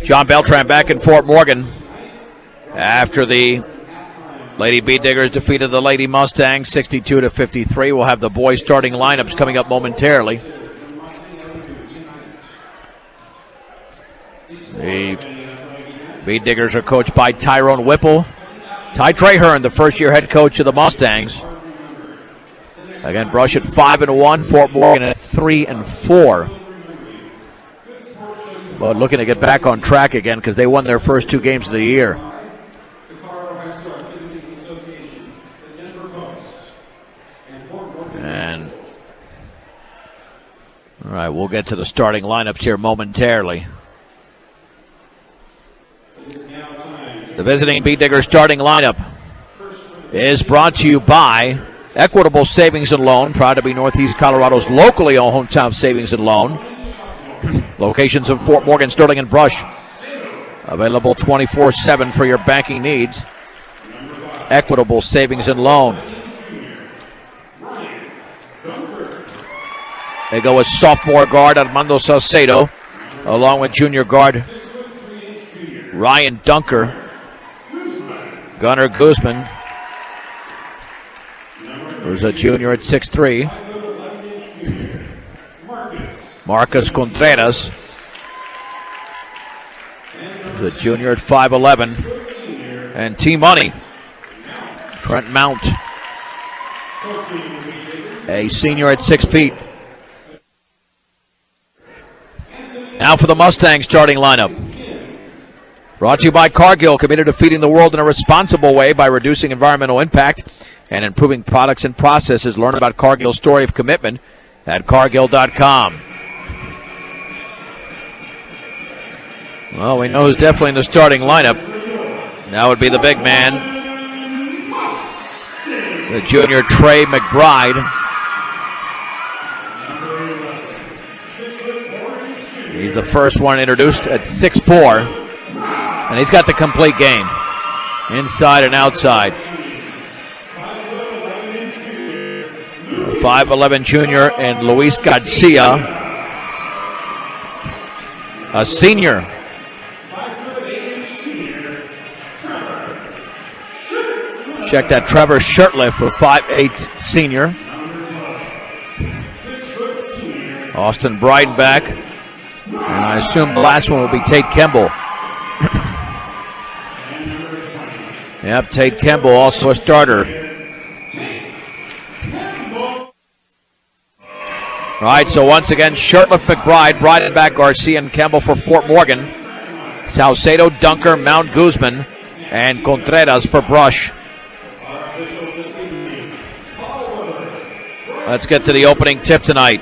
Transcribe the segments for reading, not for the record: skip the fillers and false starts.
John Beltran back in Fort Morgan after the Lady Bead Diggers defeated the Lady Mustangs 62-53. We'll have the boys starting lineups coming up momentarily. The Bead Diggers are coached by Tyrone Whipple. Ty Trahern, the first-year head coach of the Mustangs. Again, Brush at 5-1, Fort Morgan at 3-4. But looking to get back on track again because they won their first 2 games of the year. And all right, we'll get to the starting lineups here momentarily. The visiting Bead Diggers starting lineup is brought to you by Equitable Savings and Loan, proud to be Northeast Colorado's locally owned hometown savings and loan. Locations in Fort Morgan, Sterling, and Brush. Available 24/7 for your banking needs. Equitable Savings and Loan. They go with sophomore guard Armando Salcedo, along with junior guard Ryan Dunker. Gunnar Guzman, who's a junior at 6'3". Marcus Contreras, who's a junior at 5'11". And T-Money, Trent Mount, a senior at 6 feet. Now for the Mustangs starting lineup. Brought to you by Cargill, committed to feeding the world in a responsible way by reducing environmental impact and improving products and processes. Learn about Cargill's story of commitment at Cargill.com. Well, we know who's definitely in the starting lineup. That would be the big man, the junior Trey McBride. He's the first one introduced at 6'4". And he's got the complete game, inside and outside. 5'11" junior and Luis Garcia, a senior. Check that, Trevor Shirtliff, a 5'8" senior. Austin Breidenbach. And I assume the last one will be Tate Kemble. Yep, Tate Kemble, also a starter. All right, so once again, Shirtliff, McBride, Breidenbach, Garcia, and Kemble for Fort Morgan. Salcedo, Dunker, Mount Guzman, and Contreras for Brush. Let's get to the opening tip tonight.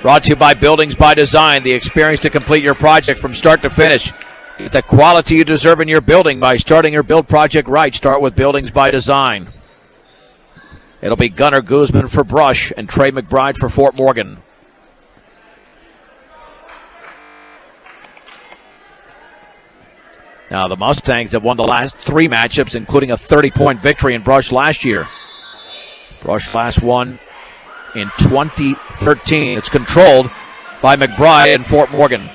Brought to you by Buildings by Design, the experience to complete your project from start to finish. Get the quality you deserve in your building by starting your build project right. Start with Buildings by Design. It'll be Gunnar Guzman for Brush and Trey McBride for Fort Morgan. Now, the Mustangs have won the last 3 matchups, including a 30-point victory in Brush last year. Brush last won in 2013. It's controlled by McBride and Fort Morgan.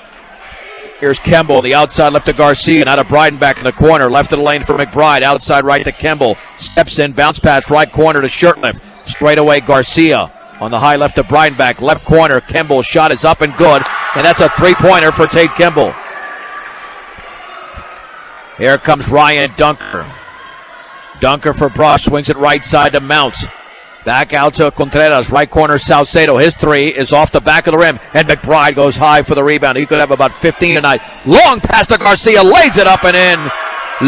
Here's Kemble, the outside left to Garcia, now to Breidenbach in the corner, left of the lane for McBride, outside right to Kemble, steps in, bounce pass right corner to Shirtliff, straight away Garcia, on the high left to Breidenbach, left corner, Kemble, shot is up and good, and that's a 3-pointer for Tate Kemble. Here comes Ryan Dunker. Dunker for Brush, swings it right side to Mount. Back out to Contreras, right corner, Salcedo. His 3 is off the back of the rim, and McBride goes high for the rebound. He could have about 15 tonight. Long pass to Garcia, lays it up and in.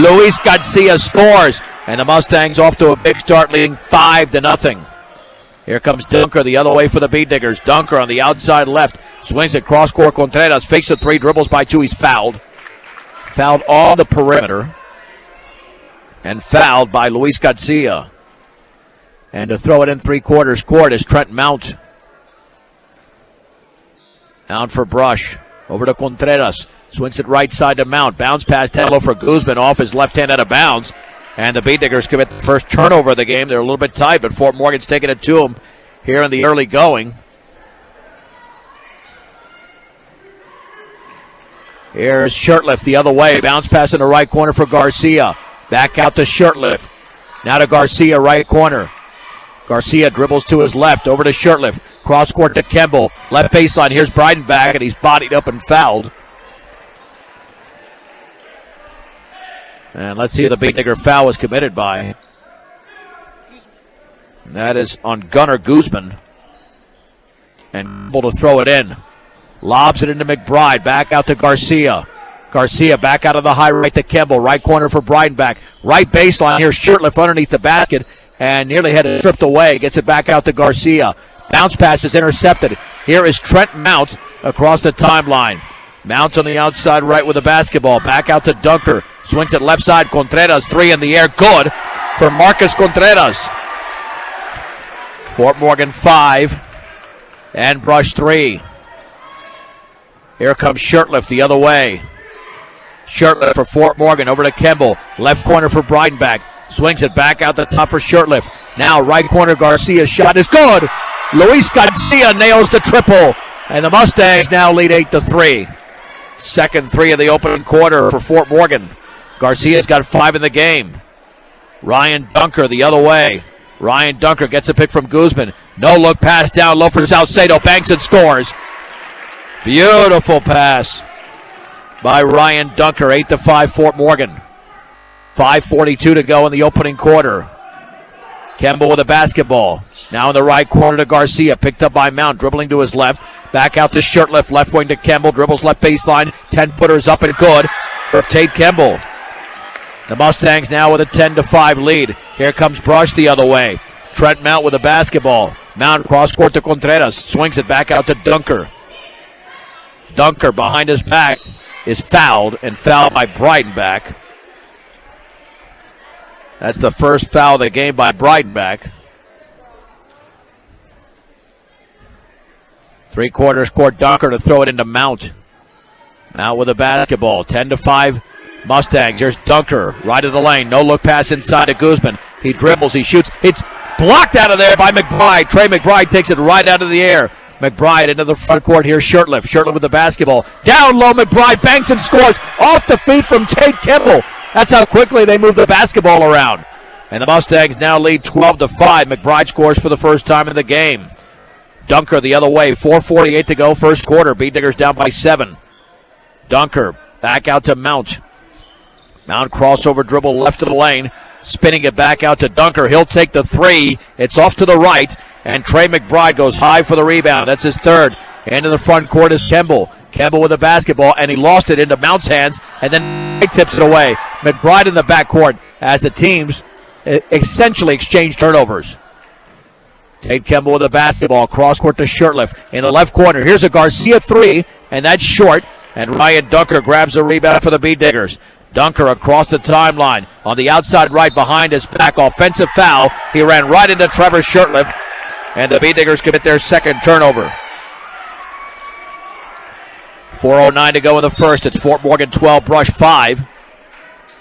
Luis Garcia scores, and the Mustangs off to a big start, leading 5-0. Here comes Dunker the other way for the Bead Diggers. Dunker on the outside left, swings it cross court. Contreras fakes the 3, dribbles by 2. He's fouled. Fouled on the perimeter, and fouled by Luis Garcia. And to throw it in 3/4 court is Trent Mount. Out for Brush. Over to Contreras. Swings it right side to Mount. Bounce pass Tello for Guzman off his left hand out of bounds. And the Bead Diggers commit the first turnover of the game. They're a little bit tight, but Fort Morgan's taking it to them here in the early going. Here's Shirtliff the other way. Bounce pass in the right corner for Garcia. Back out to Shirtliff. Now to Garcia, right corner. Garcia dribbles to his left, over to Shirtliff. Cross court to Kemble. Left baseline. Here's Breidenbach, and he's bodied up and fouled. And let's see who the Beat Digger foul was committed by. That is on Gunnar Guzman. And able to throw it in. Lobs it into McBride. Back out to Garcia. Garcia back out of the high right to Kemble. Right corner for Breidenbach. Right baseline. Here's Shirtliff underneath the basket. And nearly had it stripped away. Gets it back out to Garcia. Bounce pass is intercepted. Here is Trent Mount across the timeline. Mount on the outside right with the basketball. Back out to Dunker. Swings it left side. Contreras, three in the air. Good for Marcus Contreras. Fort Morgan 5 and Brush 3. Here comes Shirtliff the other way. Shirtliff for Fort Morgan over to Kemble. Left corner for Breidenbach. Swings it back out the top for Shirtliff. Now right corner Garcia's shot is good. Luis Garcia nails the triple. And the Mustangs now lead 8-3. Second three of the opening quarter for Fort Morgan. Garcia's got 5 in the game. Ryan Dunker the other way. Ryan Dunker gets a pick from Guzman. No look pass down low for Salcedo. Banks and scores. Beautiful pass by Ryan Dunker. 8-5 Fort Morgan. 5:42 to go in the opening quarter. Kemble with a basketball. Now in the right corner to Garcia. Picked up by Mount. Dribbling to his left. Back out to Shirtliff. Left wing to Kemble. Dribbles left baseline. 10-footers up and good for Tate Kemble. The Mustangs now with a 10-5 lead. Here comes Brush the other way. Trent Mount with a basketball. Mount cross court to Contreras. Swings it back out to Dunker. Dunker behind his back is fouled and fouled by Breidenbach. That's the first foul of the game by Breidenbach. 3/4 court Dunker to throw it into Mount. Mount with a basketball. 10-5 Mustangs. Here's Dunker right of the lane. No look pass inside to Guzman. He dribbles. He shoots. It's blocked out of there by McBride. Trey McBride takes it right out of the air. McBride into the front court. Here's Shirtliff. Shirtliff with the basketball. Down low, McBride banks and scores off the feet from Tate Kemble. That's how quickly they move the basketball around. And the Mustangs now lead 12-5. McBride scores for the first time in the game. Dunker the other way. 4:48 to go, first quarter. Beat Diggers down by 7. Dunker back out to Mount. Mount crossover dribble left of the lane. Spinning it back out to Dunker. He'll take the three. It's off to the right. And Trey McBride goes high for the rebound. That's his third. And in the front court is Kemble. Kemble with the basketball, and he lost it into Mount's hands, and then he tips it away. McBride in the backcourt as the teams essentially exchange turnovers. Tate Kemble with the basketball, cross court to Shirtliff in the left corner. Here's a Garcia three, and that's short. And Ryan Dunker grabs the rebound for the Beat Diggers. Dunker across the timeline on the outside right behind his back. Offensive foul. He ran right into Trevor Shirtliff, and the Beat Diggers commit their second turnover. 4:09 to go in the first. It's Fort Morgan 12, Brush 5.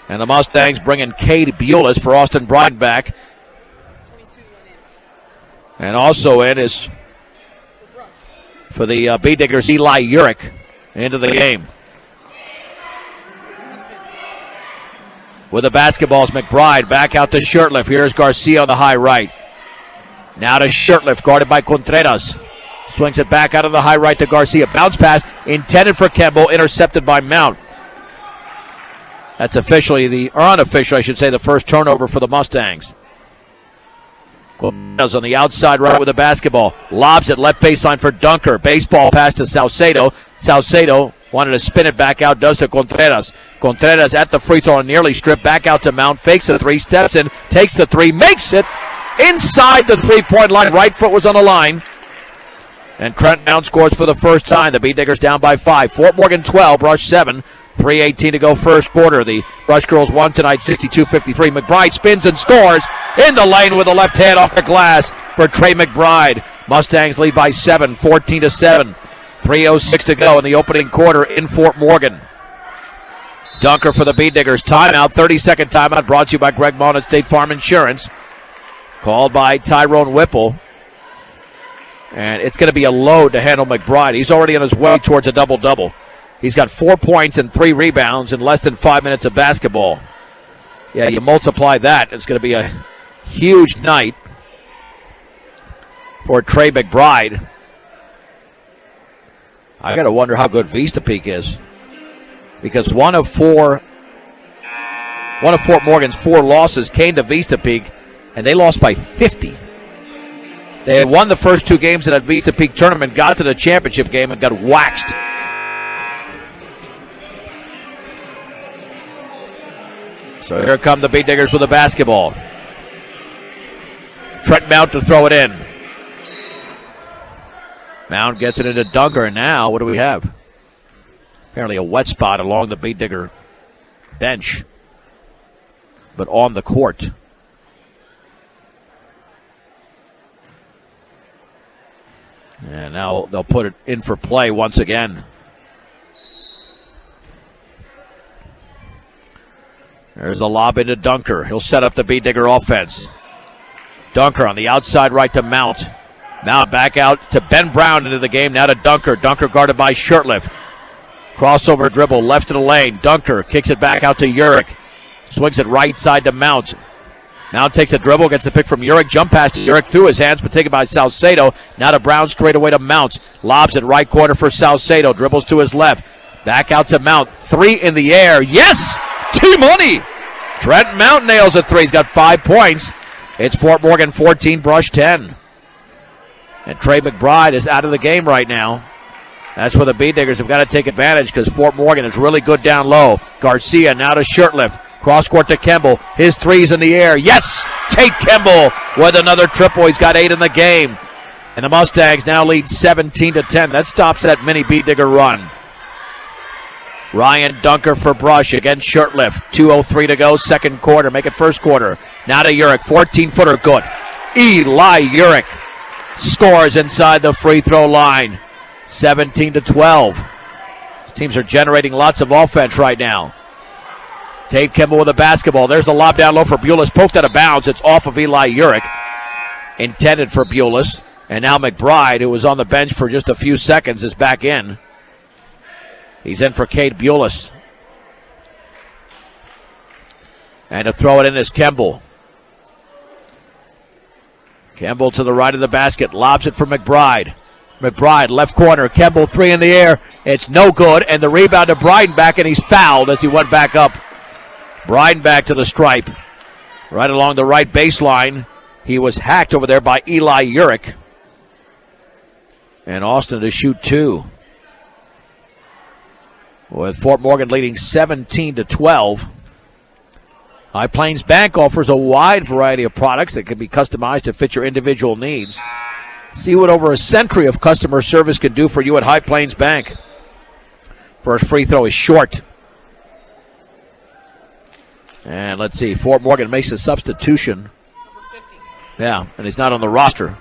And the Mustangs bring in Cade Buelis for Austin Breidenbach. And also in is for the Beat Diggers, Eli Urich into the game. With the basketball is McBride. Back out to Shirtliff. Here's Garcia on the high right. Now to Shirtliff, guarded by Contreras. Swings it back out of the high right to Garcia. Bounce pass intended for Kemble, intercepted by Mount. That's officially or unofficial, I should say, the first turnover for the Mustangs. Contreras on the outside right with the basketball. Lobs it left baseline for Dunker. Baseball pass to Salcedo. Salcedo wanted to spin it back out, does to Contreras. Contreras at the free throw, nearly stripped back out to Mount. Fakes the three, steps in, takes the three, makes it inside the three-point line. Right foot was on the line. And Trent Mount scores for the first time. The Beat Diggers down by 5. Fort Morgan 12, Brush 7. 3:18 to go first quarter. The Brush Girls won tonight 62-53. McBride spins and scores in the lane with the left hand off the glass for Trey McBride. Mustangs lead by 7, 14-7. 3:06 to go in the opening quarter in Fort Morgan. Dunker for the Beat Diggers. Timeout, 30-second timeout brought to you by Greg Mullen at State Farm Insurance. Called by Tyrone Whipple. And it's going to be a load to handle McBride. He's already on his way towards a double-double. He's got 4 points and 3 rebounds in less than 5 minutes of basketball. Yeah, you multiply that, it's going to be a huge night for Trey McBride. I got to wonder how good Vista Peak is, because one of Fort Morgan's 4 losses came to Vista Peak, and they lost by 50. They had won the first 2 games in that Vista Peak tournament, got to the championship game, and got waxed. So here come the Beat Diggers with the basketball. Trent Mount to throw it in. Mount gets it into Dunker, and now what do we have? Apparently a wet spot along the Beat Digger bench, but on the court. And now they'll put it in for play once again. There's a lob into Dunker. He'll set up the Beat Digger offense. Dunker on the outside right to Mount. Mount back out to Ben Brown into the game. Now to Dunker. Dunker guarded by Shurtleff. Crossover dribble left to the lane. Dunker kicks it back out to Urich. Swings it right side to Mount. Mount takes a dribble, gets the pick from Urich. Jump pass to Urich through his hands, but taken by Salcedo. Now to Brown, straight away to Mount. Lobs it right corner for Salcedo. Dribbles to his left. Back out to Mount. 3 in the air. Yes! T-Money! Trent Mount nails a 3. He's got 5 points. It's Fort Morgan 14, Brush 10. And Trey McBride is out of the game right now. That's where the Beat Diggers have got to take advantage, because Fort Morgan is really good down low. Garcia now to Shurtleff. Cross court to Kemble. His 3's in the air. Yes! Tate Kemble with another triple. He's got 8 in the game. And the Mustangs now lead 17-10. That stops that mini Beat Digger run. Ryan Dunker for Brush against Shurtleff. 2:03 to go, second quarter. Make it first quarter. Now to Urich. 14-footer good. Eli Urich scores inside the free throw line. 17-12. These teams are generating lots of offense right now. Tate Kemble with a basketball. There's the lob down low for Bulis. Poked out of bounds. It's off of Eli Urich. Intended for Bulis. And now McBride, who was on the bench for just a few seconds, is back in. He's in for Cade Bulis. And to throw it in is Kemble. Kemble to the right of the basket. Lobs it for McBride. McBride, left corner. Kemble, 3 in the air. It's no good. And the rebound to Breidenbach, and he's fouled as he went back up. Breidenbach to the stripe. Right along the right baseline. He was hacked over there by Eli Urich. And Austin to shoot 2. With Fort Morgan leading 17-12. High Plains Bank offers a wide variety of products that can be customized to fit your individual needs. See what over a century of customer service can do for you at High Plains Bank. First free throw is short. And let's see, Fort Morgan makes a substitution. Yeah, and he's not on the roster.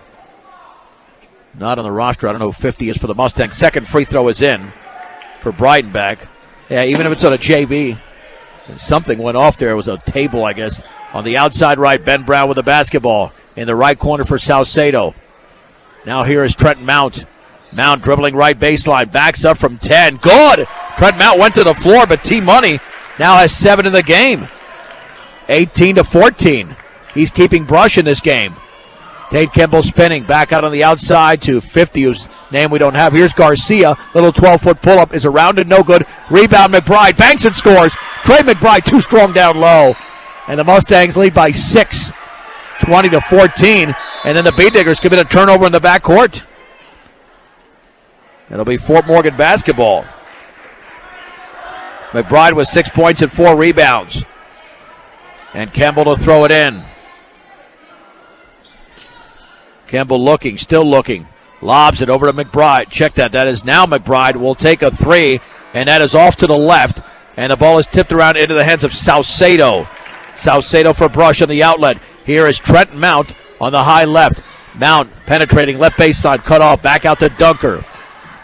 Not on the roster. I don't know who 50 is for the Mustangs. Second free throw is in for Breidenbach. Yeah, even if it's on a JV. And something went off there. It was a table, I guess. On the outside right, Ben Brown with the basketball. In the right corner for Salcedo. Now here is Trent Mount. Mount dribbling right baseline. Backs up from 10. Good! Trent Mount went to the floor, but T-Money now has 7 in the game. 18-14. He's keeping Brush in this game. Tate Kemble spinning. Back out on the outside to 50, whose name we don't have. Here's Garcia. Little 12-foot pull-up is around and no good. Rebound McBride. Banks and scores. Trey McBride too strong down low. And the Mustangs lead by 6. 20-14. And then the Beat Diggers commit a turnover in the backcourt. It'll be Fort Morgan basketball. McBride with 6 points and 4 rebounds. And Kemble to throw it in. Kemble looking, still looking. Lobs it over to McBride. Check that. That is now McBride. Will take a 3. And that is off to the left. And the ball is tipped around into the hands of Salcedo. Salcedo for Brush on the outlet. Here is Trent Mount on the high left. Mount penetrating left baseline. Cut off. Back out to Dunker.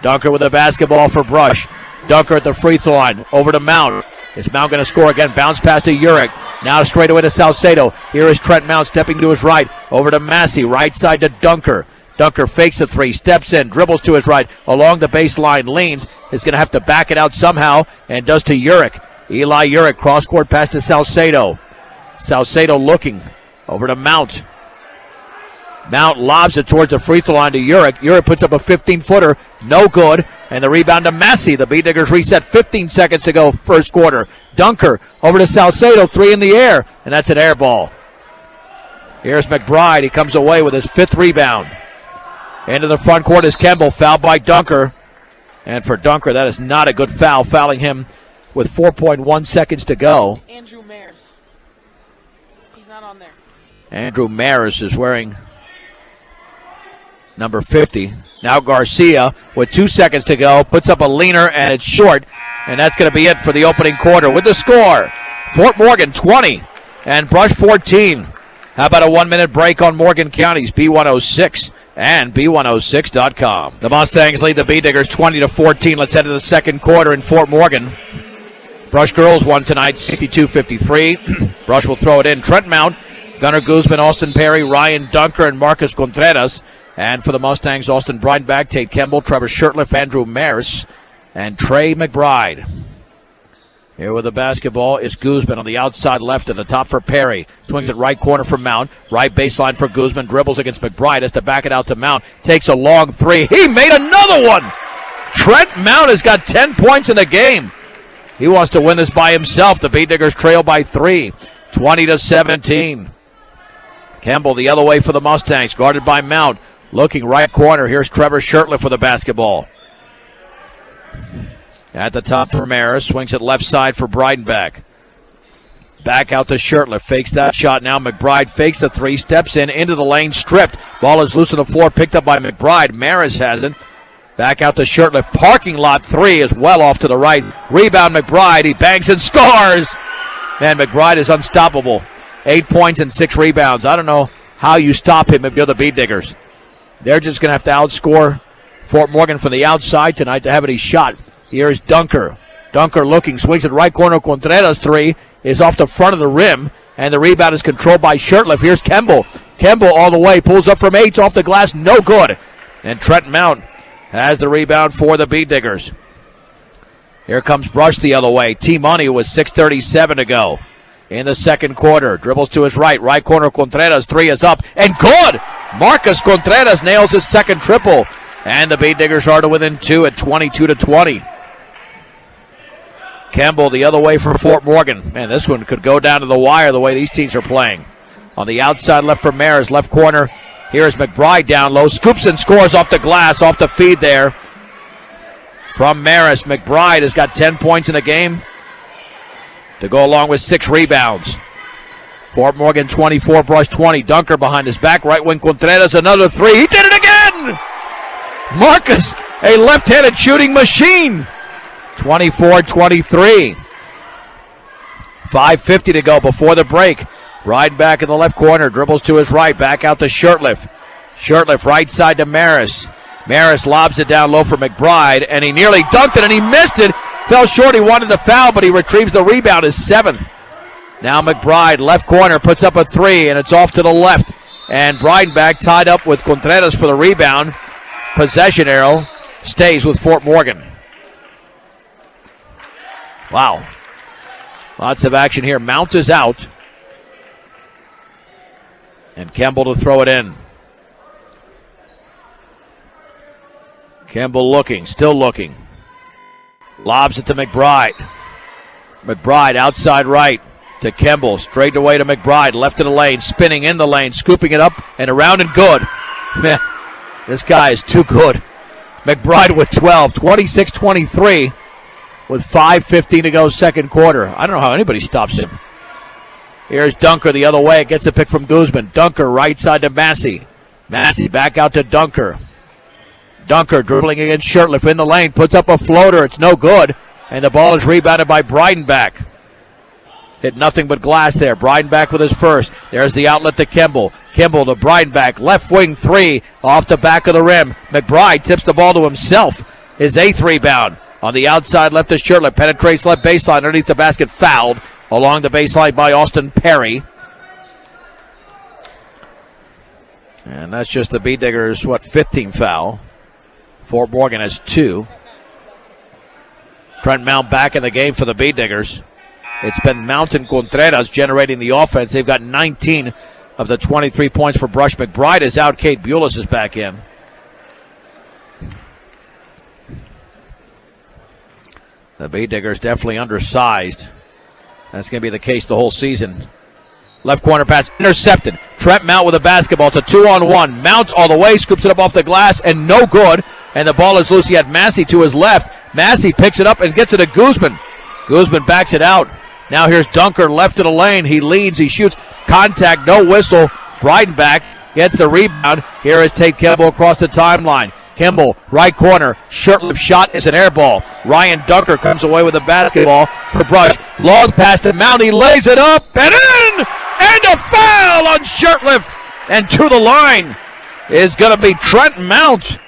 Dunker with the basketball for Brush. Dunker at the free throw line. Over to Mount. Is Mount going to score again? Bounce pass to Urich. Now straight away to Salcedo. Here is Trent Mount stepping to his right. Over to Massey. Right side to Dunker. Dunker fakes the three, steps in, dribbles to his right, along the baseline, leans, is going to have to back it out somehow, and does to Urick. Eli Urick, cross-court pass to Salcedo. Salcedo looking, over to Mount. Mount lobs it towards the free throw line to Urick. Urick puts up a 15-footer, no good, and the rebound to Massey. The Beatniggers reset, 15 seconds to go, first quarter. Dunker over to Salcedo, three in the air, and that's an air ball. Here's McBride. He comes away with his 5th rebound. Into the front court is Kemble, fouled by Dunker. And for Dunker, that is not a good foul, fouling him with 4.1 seconds to go. Andrew Mares. He's not on there. Andrew Mares is wearing number 50. Now Garcia with 2 seconds to go, puts up a leaner, and it's short. And that's going to be it for the opening quarter. With the score, Fort Morgan 20 and Brush 14. How about a 1-minute break on Morgan County's B106 and B106.com. The Mustangs lead the Beatniggers 20-14. Let's head to the second quarter in Fort Morgan. Brush girls won tonight 62-53. Brush will throw it in. Trent Mount, Gunnar Guzman, Austin Perry, Ryan Dunker, and Marcus Contreras. And for the Mustangs, Austin Breidenbach, Tate Kemble, Trevor Shurtleff, Andrew Maris, and Trey McBride. Here with the basketball is Guzman on the outside left at the top for Perry. Swings it right corner for Mount. Right baseline for Guzman. Dribbles against McBride. Has to back it out to Mount. Takes a long three. He made another one! Trent Mount has got 10 points in the game. He wants to win this by himself. The Beatniggers trail by 3, 20-17. Kemble the other way for the Mustangs, guarded by Mount. Looking right corner. Here's Trevor Shurtleff for the basketball. At the top for Maris. Swings it left side for Breidenbach. Back out to Shurtleff. Fakes that shot. Now McBride fakes the three. Steps in into the lane. Stripped. Ball is loose on the floor. Picked up by McBride. Maris has it. Back out to Shurtleff. Parking lot three is well off to the right. Rebound McBride. He bangs and scores. Man, McBride is unstoppable. 8 points and 6 rebounds. I don't know how you stop him if you're the Beatniggers. They're just going to have to outscore Fort Morgan from the outside tonight to have any shot. Here's Dunker. Dunker looking, swings it right corner. Contreras three is off the front of the rim, and the rebound is controlled by Shurtleff. Here's Kemble. Kemble all the way, pulls up from 8 off the glass, no good. And Trent Mount has the rebound for the Beatniggers. Here comes Brush the other way. T-Money with 6:37 to go in the second quarter. Dribbles to his right. Right corner, Contreras. Three is up and good. Marcus Contreras nails his second triple. And the Beatniggers are to within 2 at 22-20. Kemble the other way for Fort Morgan. Man, this one could go down to the wire the way these teams are playing. On the outside left for Maris. Left corner. Here's McBride down low. Scoops and scores off the glass. Off the feed there from Maris. McBride has got 10 points in the game to go along with 6 rebounds. Fort Morgan 24, Brush 20. Dunker behind his back. Right wing Contreras, another three. He did it again! Marcus, a left-handed shooting machine. 24-23. 5:50 to go before the break. Ride back in the left corner. Dribbles to his right. Back out to Shurtleff. Shurtleff right side to Maris. Maris lobs it down low for McBride, and he nearly dunked it, and he missed it. Fell short. He wanted the foul, but he retrieves the rebound, his 7th. Now McBride, left corner, puts up a three, and it's off to the left. And Breidenbach tied up with Contreras for the rebound. Possession arrow stays with Fort Morgan. Wow. Lots of action here. Mount is out. And Kemble to throw it in. Kemble looking, still looking. Lobs it to McBride. McBride outside right to Kemble. Straight away to McBride. Left of the lane. Spinning in the lane. Scooping it up and around and good. Man, this guy is too good. McBride with 12. 26-23 with 5:15 to go second quarter. I don't know how anybody stops him. Here's Dunker the other way. Gets a pick from Guzman. Dunker right side to Massey. Massey back out to Dunker. Dunker dribbling against Shurtleff in the lane. Puts up a floater. It's no good. And the ball is rebounded by Breidenbach. Hit nothing but glass there. Breidenbach with his first. There's the outlet to Kemble. Kemble to Breidenbach. Left wing three off the back of the rim. McBride tips the ball to himself. His 8th rebound. On the outside left to Shurtleff. Penetrates left baseline underneath the basket. Fouled along the baseline by Austin Perry. And that's just the Bee Diggers, 15th foul. Fort Morgan has 2. Trent Mount back in the game for the Bee Diggers. It's been Mount and Contreras generating the offense. They've got 19 of the 23 points for Brush. McBride is out. Kate Bulis is back in. The Bee Diggers definitely undersized. That's going to be the case the whole season. Left corner pass intercepted. Trent Mount with a basketball. It's a 2-on-1. Mount all the way, scoops it up off the glass, and no good. And the ball is loose. He had Massey to his left. Massey picks it up and gets it to Guzman. Guzman backs it out. Now here's Dunker left of the lane. He leads. He shoots. Contact. No whistle. Breidenbach gets the rebound. Here is Tate Kimball across the timeline. Kimball, right corner. Shirtlift shot is an air ball. Ryan Dunker comes away with the basketball for Brush. Long pass to Mount. He lays it up and in! And a foul on Shirtlift. And to the line is going to be Trent Mount,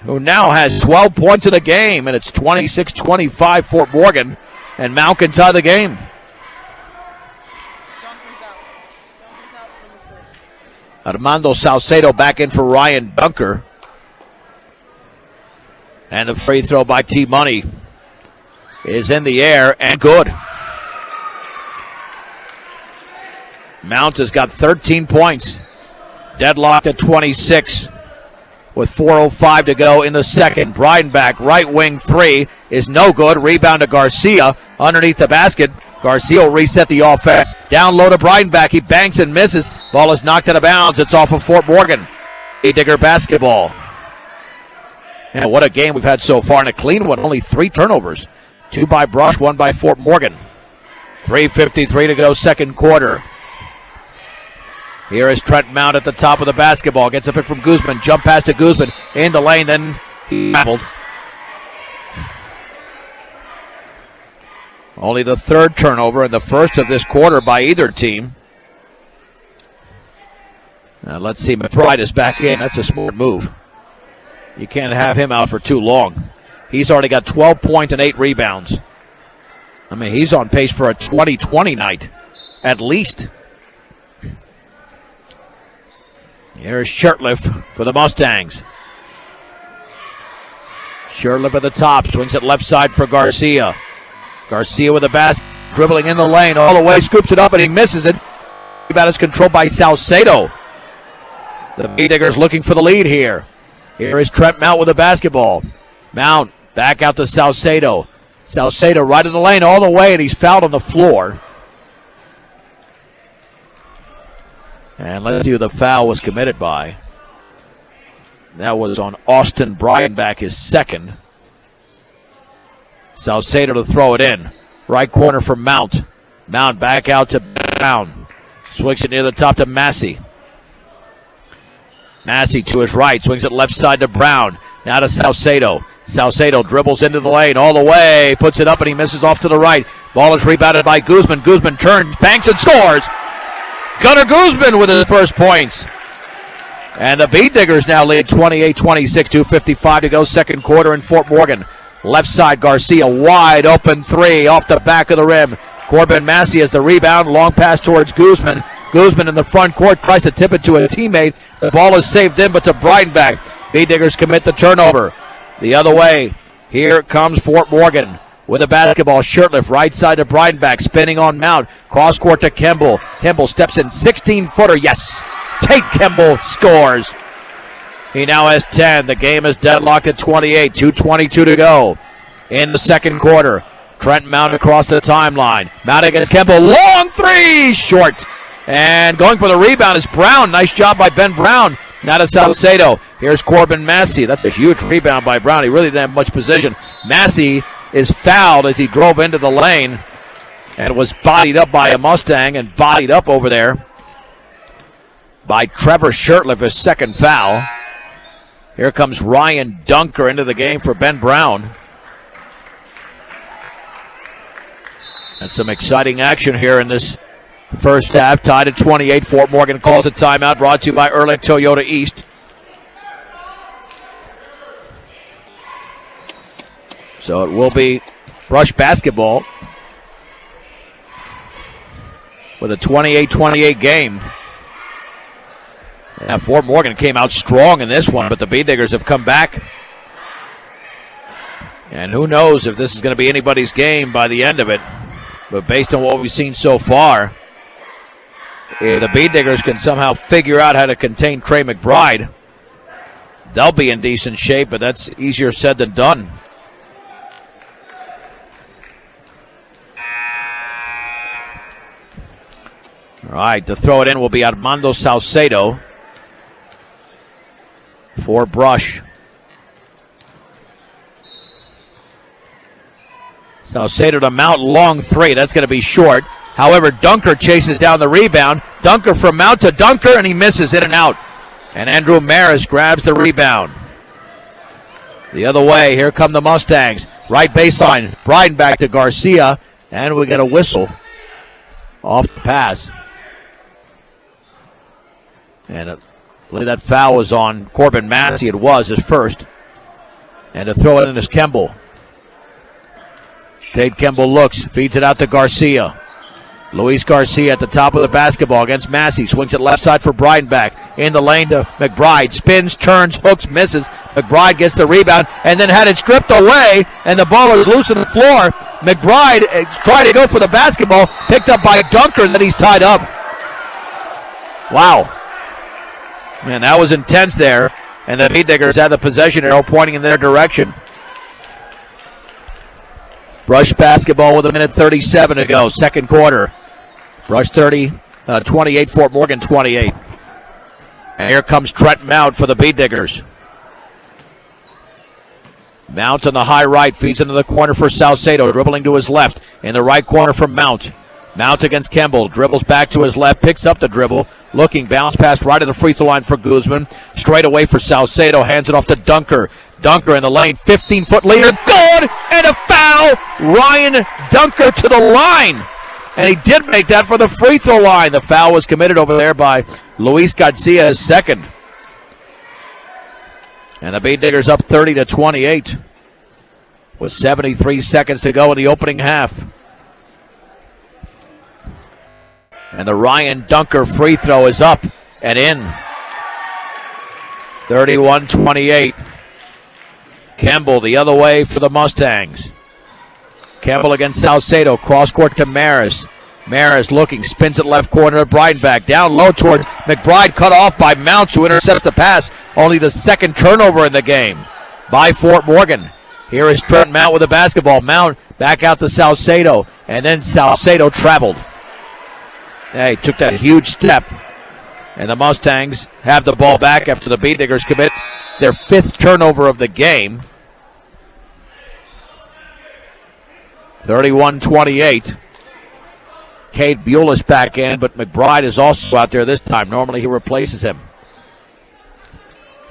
who now has 12 points in the game. And it's 26-25 Fort Morgan. And Mount can tie the game. Armando Salcedo back in for Ryan Dunker. And the free throw by T-Money is in the air and good. Mount has got 13 points. Deadlocked at 26 with 4:05 to go in the second. Breidenbach, right wing three is no good. Rebound to Garcia underneath the basket. Garcia will reset the offense. Down low to Breidenbach. He banks and misses. Ball is knocked out of bounds. It's off of Fort Morgan. Bee Digger basketball. And what a game we've had so far, and a clean one. Only 3 turnovers. 2 by Brush, 1 by Fort Morgan. 3:53 to go, second quarter. Here is Trent Mount at the top of the basketball. Gets a pick from Guzman. Jump pass to Guzman. In the lane, then he traveled. Only the 3rd turnover and the 1st of this quarter by either team. Now let's see, McBride is back in. That's a smart move. You can't have him out for too long. He's already got 12 points and 8 rebounds. I mean, he's on pace for a 20-20 night, at least. Here's Shirtliff for the Mustangs. Shirtliff at the top, swings it left side for Garcia. Garcia with a basket, dribbling in the lane all the way, scoops it up and he misses it. Rebound is controlled by Salcedo. The Bee Diggers looking for the lead here. Here is Trent Mount with the basketball. Mount back out to Salcedo. Salcedo right in the lane all the way, and he's fouled on the floor. And let's see who the foul was committed by. That was on Austin Breidenbach, his 2nd. Salcedo to throw it in. Right corner for Mount. Mount back out to Brown. Swings it near the top to Massey. Massey to his right, swings it left side to Brown. Now to Salcedo. Salcedo dribbles into the lane all the way, puts it up and he misses off to the right. Ball is rebounded by Guzman. Guzman turns, banks and scores. Gunnar Guzman with his first points. And the Bee Diggers now lead 28-26, 2:55 to go, second quarter in Fort Morgan. Left side, Garcia, wide open three off the back of the rim. Corbin Massey has the rebound, long pass towards Guzman. Guzman in the front court tries to tip it to a teammate. The ball is saved in, but to Breidenbach. Bee Diggers commit the turnover. The other way, here comes Fort Morgan with a basketball. Shirtliff right side to Breidenbach, spinning on Mount. Cross court to Kimball. Kimball steps in, 16-footer, yes. Tate Kimball scores. He now has 10. The game is deadlocked at 28, 2:22 to go in the second quarter. Trent Mount across the timeline. Mount against Kimball, long three, short. And going for the rebound is Brown. Nice job by Ben Brown. Now to Salcedo. Here's Corbin Massey. That's a huge rebound by Brown. He really didn't have much position. Massey is fouled as he drove into the lane and was bodied up by a Mustang and bodied up over there by Trevor Shirtliff, his 2nd foul. Here comes Ryan Dunker into the game for Ben Brown. And some exciting action here in this first half, tied at 28. Fort Morgan calls a timeout, brought to you by Ehrlich Toyota East. So it will be Brush basketball with a 28-28 game. Yeah, Fort Morgan came out strong in this one, but the Beediggers have come back. And who knows if this is going to be anybody's game by the end of it. But based on what we've seen so far, if the Beediggers can somehow figure out how to contain Trey McBride, they'll be in decent shape, but that's easier said than done. All right, to throw it in will be Armando Salcedo for Brush. Salcedo to Mount, long three. That's going to be short. However, Dunker chases down the rebound. Dunker from Mount to Dunker, and he misses, in and out. And Andrew Maris grabs the rebound. The other way, here come the Mustangs. Right baseline, Bryden back to Garcia, and we get a whistle off the pass. And I believe that foul was on Corbin Massey. It was his first. And to throw it in is Kemble. Tate Kemble looks, feeds it out to Garcia. Luis Garcia at the top of the basketball against Massey. Swings it left side for Breidenbach. In the lane to McBride. Spins, turns, hooks, misses. McBride gets the rebound and then had it stripped away, and the ball is loose on the floor. McBride trying to go for the basketball. Picked up by Dunker, and then he's tied up. Wow. Man, that was intense there. And the Beediggers have the possession arrow pointing in their direction. Brush basketball with 1:37 to go, second quarter. Brush 28, Fort Morgan 28. And here comes Trent Mount for the Beediggers. Mount on the high right, feeds into the corner for Salcedo, dribbling to his left. In the right corner for Mount. Mount against Kemble, dribbles back to his left, picks up the dribble, looking, bounce pass right to the free throw line for Guzman. Straight away for Salcedo, hands it off to Dunker. Dunker in the lane, 15-foot leader, good, and a foul. Ryan Dunker to the line. And he did make that for the free throw line. The foul was committed over there by Luis Garcia, his second. And the Beediggers up 30-28 with 73 seconds to go in the opening half. And the Ryan Dunker free throw is up and in. 31-28. Kemble the other way for the Mustangs. Kemble against Salcedo. Cross court to Maris. Maris looking, spins it left corner to Breidenbach. Down low towards McBride, cut off by Mount, who intercepts the pass. Only the second turnover in the game by Fort Morgan. Here is Trent Mount with the basketball. Mount back out to Salcedo. And then Salcedo traveled. He took that huge step. And the Mustangs have the ball back after the Beediggers commit their fifth turnover of the game. 31-28. Cade Bulis back in, but McBride is also out there this time. Normally he replaces him.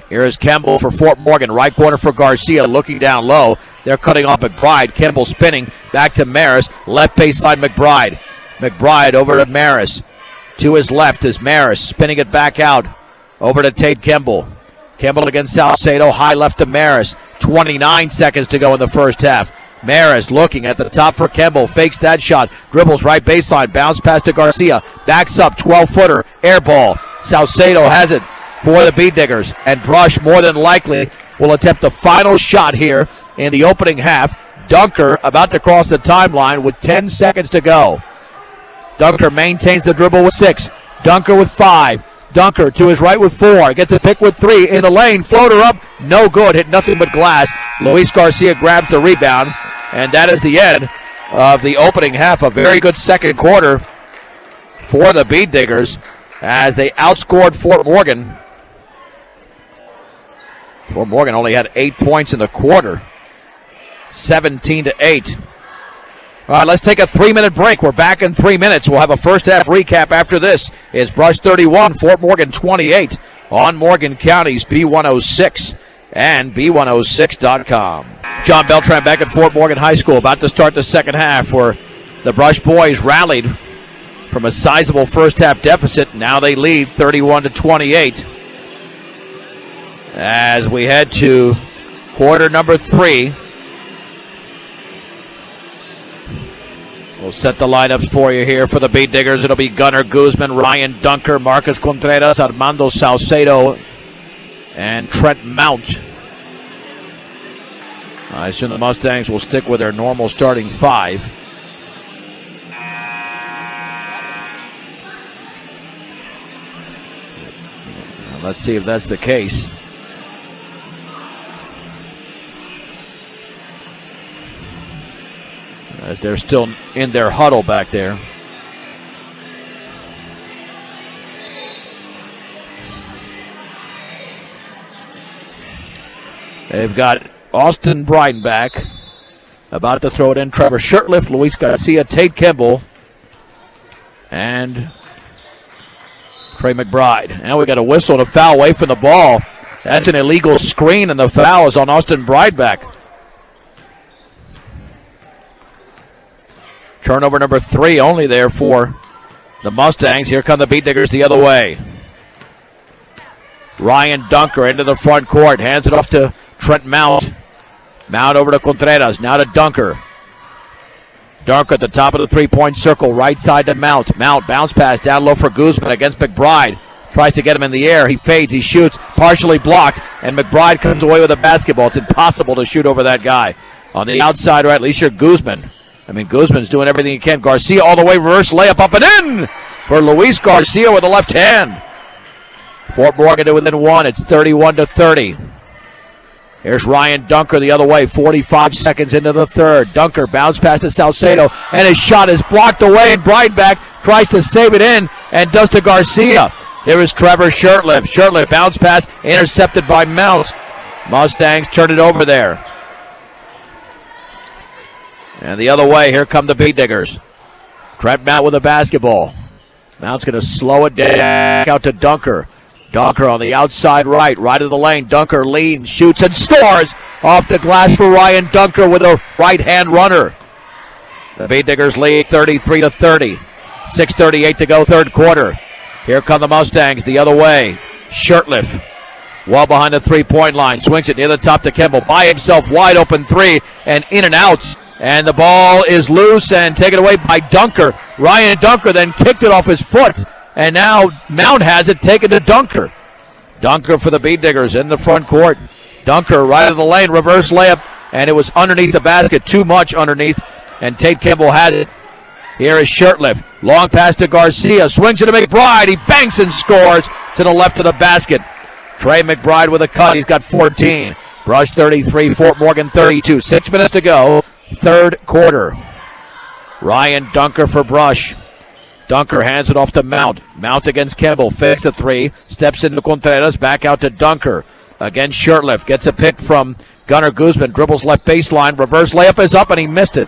Here is Kemble for Fort Morgan. Right corner for Garcia, looking down low. They're cutting off McBride. Kemble spinning. Back to Maris. Left baseline McBride. McBride over to Maris. To his left is Maris, spinning it back out. Over to Tate Kemble. Kemble against Salcedo, high left to Maris. 29 seconds to go in the first half. Maris looking at the top for Kemble, fakes that shot, dribbles right baseline, bounce pass to Garcia, backs up, 12-footer, air ball. Salcedo has it for the Beediggers, and Brush more than likely will attempt the final shot here in the opening half. Dunker about to cross the timeline with 10 seconds to go. Dunker maintains the dribble with 6. Dunker with 5. Dunker to his right with 4. Gets a pick with 3. In the lane. Floater up. No good. Hit nothing but glass. Luis Garcia grabs the rebound. And that is the end of the opening half. A very good second quarter for the Beediggers as they outscored Fort Morgan. Fort Morgan only had 8 points in the quarter. 17-8. All right, let's take a 3-minute break. We're back in 3 minutes. We'll have a first half recap after this. It's Brush 31, Fort Morgan 28 on Morgan County's B106 and B106.com. John Beltran back at Fort Morgan High School, about to start the second half, where the Brush boys rallied from a sizable first half deficit. Now they lead 31-28 as we head to quarter number 3. We'll set the lineups for you here for the Beat Diggers. It'll be Gunnar Guzman, Ryan Dunker, Marcus Contreras, Armando Salcedo, and Trent Mount. I assume the Mustangs will stick with their normal starting five. Let's see if that's the case. As they're still in their huddle back there. They've got Austin Bryden back. About to throw it in. Trevor Shurtleff, Luis Garcia, Tate Kimball, and Trey McBride. And we got a whistle and a foul away from the ball. That's an illegal screen, and the foul is on Austin Brydeback. Turnover number 3 only there for the Mustangs. Here come the Beat Diggers the other way. Ryan Dunker into the front court. Hands it off to Trent Mount. Mount over to Contreras. Now to Dunker. Dunker at the top of the three-point circle. Right side to Mount. Mount bounce pass down low for Guzman against McBride. Tries to get him in the air. He fades. He shoots. Partially blocked. And McBride comes away with a basketball. It's impossible to shoot over that guy. On the outside right, Alicia Guzman. Guzman's doing everything he can. Garcia all the way, reverse layup up and in for Luis Garcia with the left hand. Fort Morgan to within 1. It's 31-30. Here's Ryan Dunker the other way, 45 seconds into the third. Dunker bounce pass to Salcedo, and his shot is blocked away, and Brydeback tries to save it in, and does to Garcia. Here is Trevor Shurtleff. Shurtleff bounce pass, intercepted by Mount. Mustangs turn it over there. And the other way, here come the Beat Diggers. Trent Mount with a basketball. Mount's going to slow it down. Out to Dunker. Dunker on the outside right of the lane. Dunker leans, shoots, and scores off the glass for Ryan Dunker with a right-hand runner. The Beat Diggers lead 33-30. 6:38 to go, third quarter. Here come the Mustangs the other way. Shurtleff, well behind the three-point line. Swings it near the top to Kimball. By himself, wide open three, and in and out. And the ball is loose and taken away by Dunker. Ryan Dunker then kicked it off his foot. And now Mount has it, taken to Dunker. Dunker for the Beat Diggers in the front court. Dunker right of the lane, reverse layup. And it was underneath the basket, too much underneath. And Tate Kimball has it. Here is Shurtleff. Long pass to Garcia. Swings it to McBride. He banks and scores to the left of the basket. Trey McBride with a cut. He's got 14. Brush 33, Fort Morgan 32. 6 minutes to go. Third quarter. Ryan Dunker for Brush. Dunker hands it off to Mount. Mount against Kimball. Fakes the three. Steps into Contreras. Back out to Dunker. Against Shurtleff. Gets a pick from Gunnar Guzman. Dribbles left baseline. Reverse layup is up and he missed it.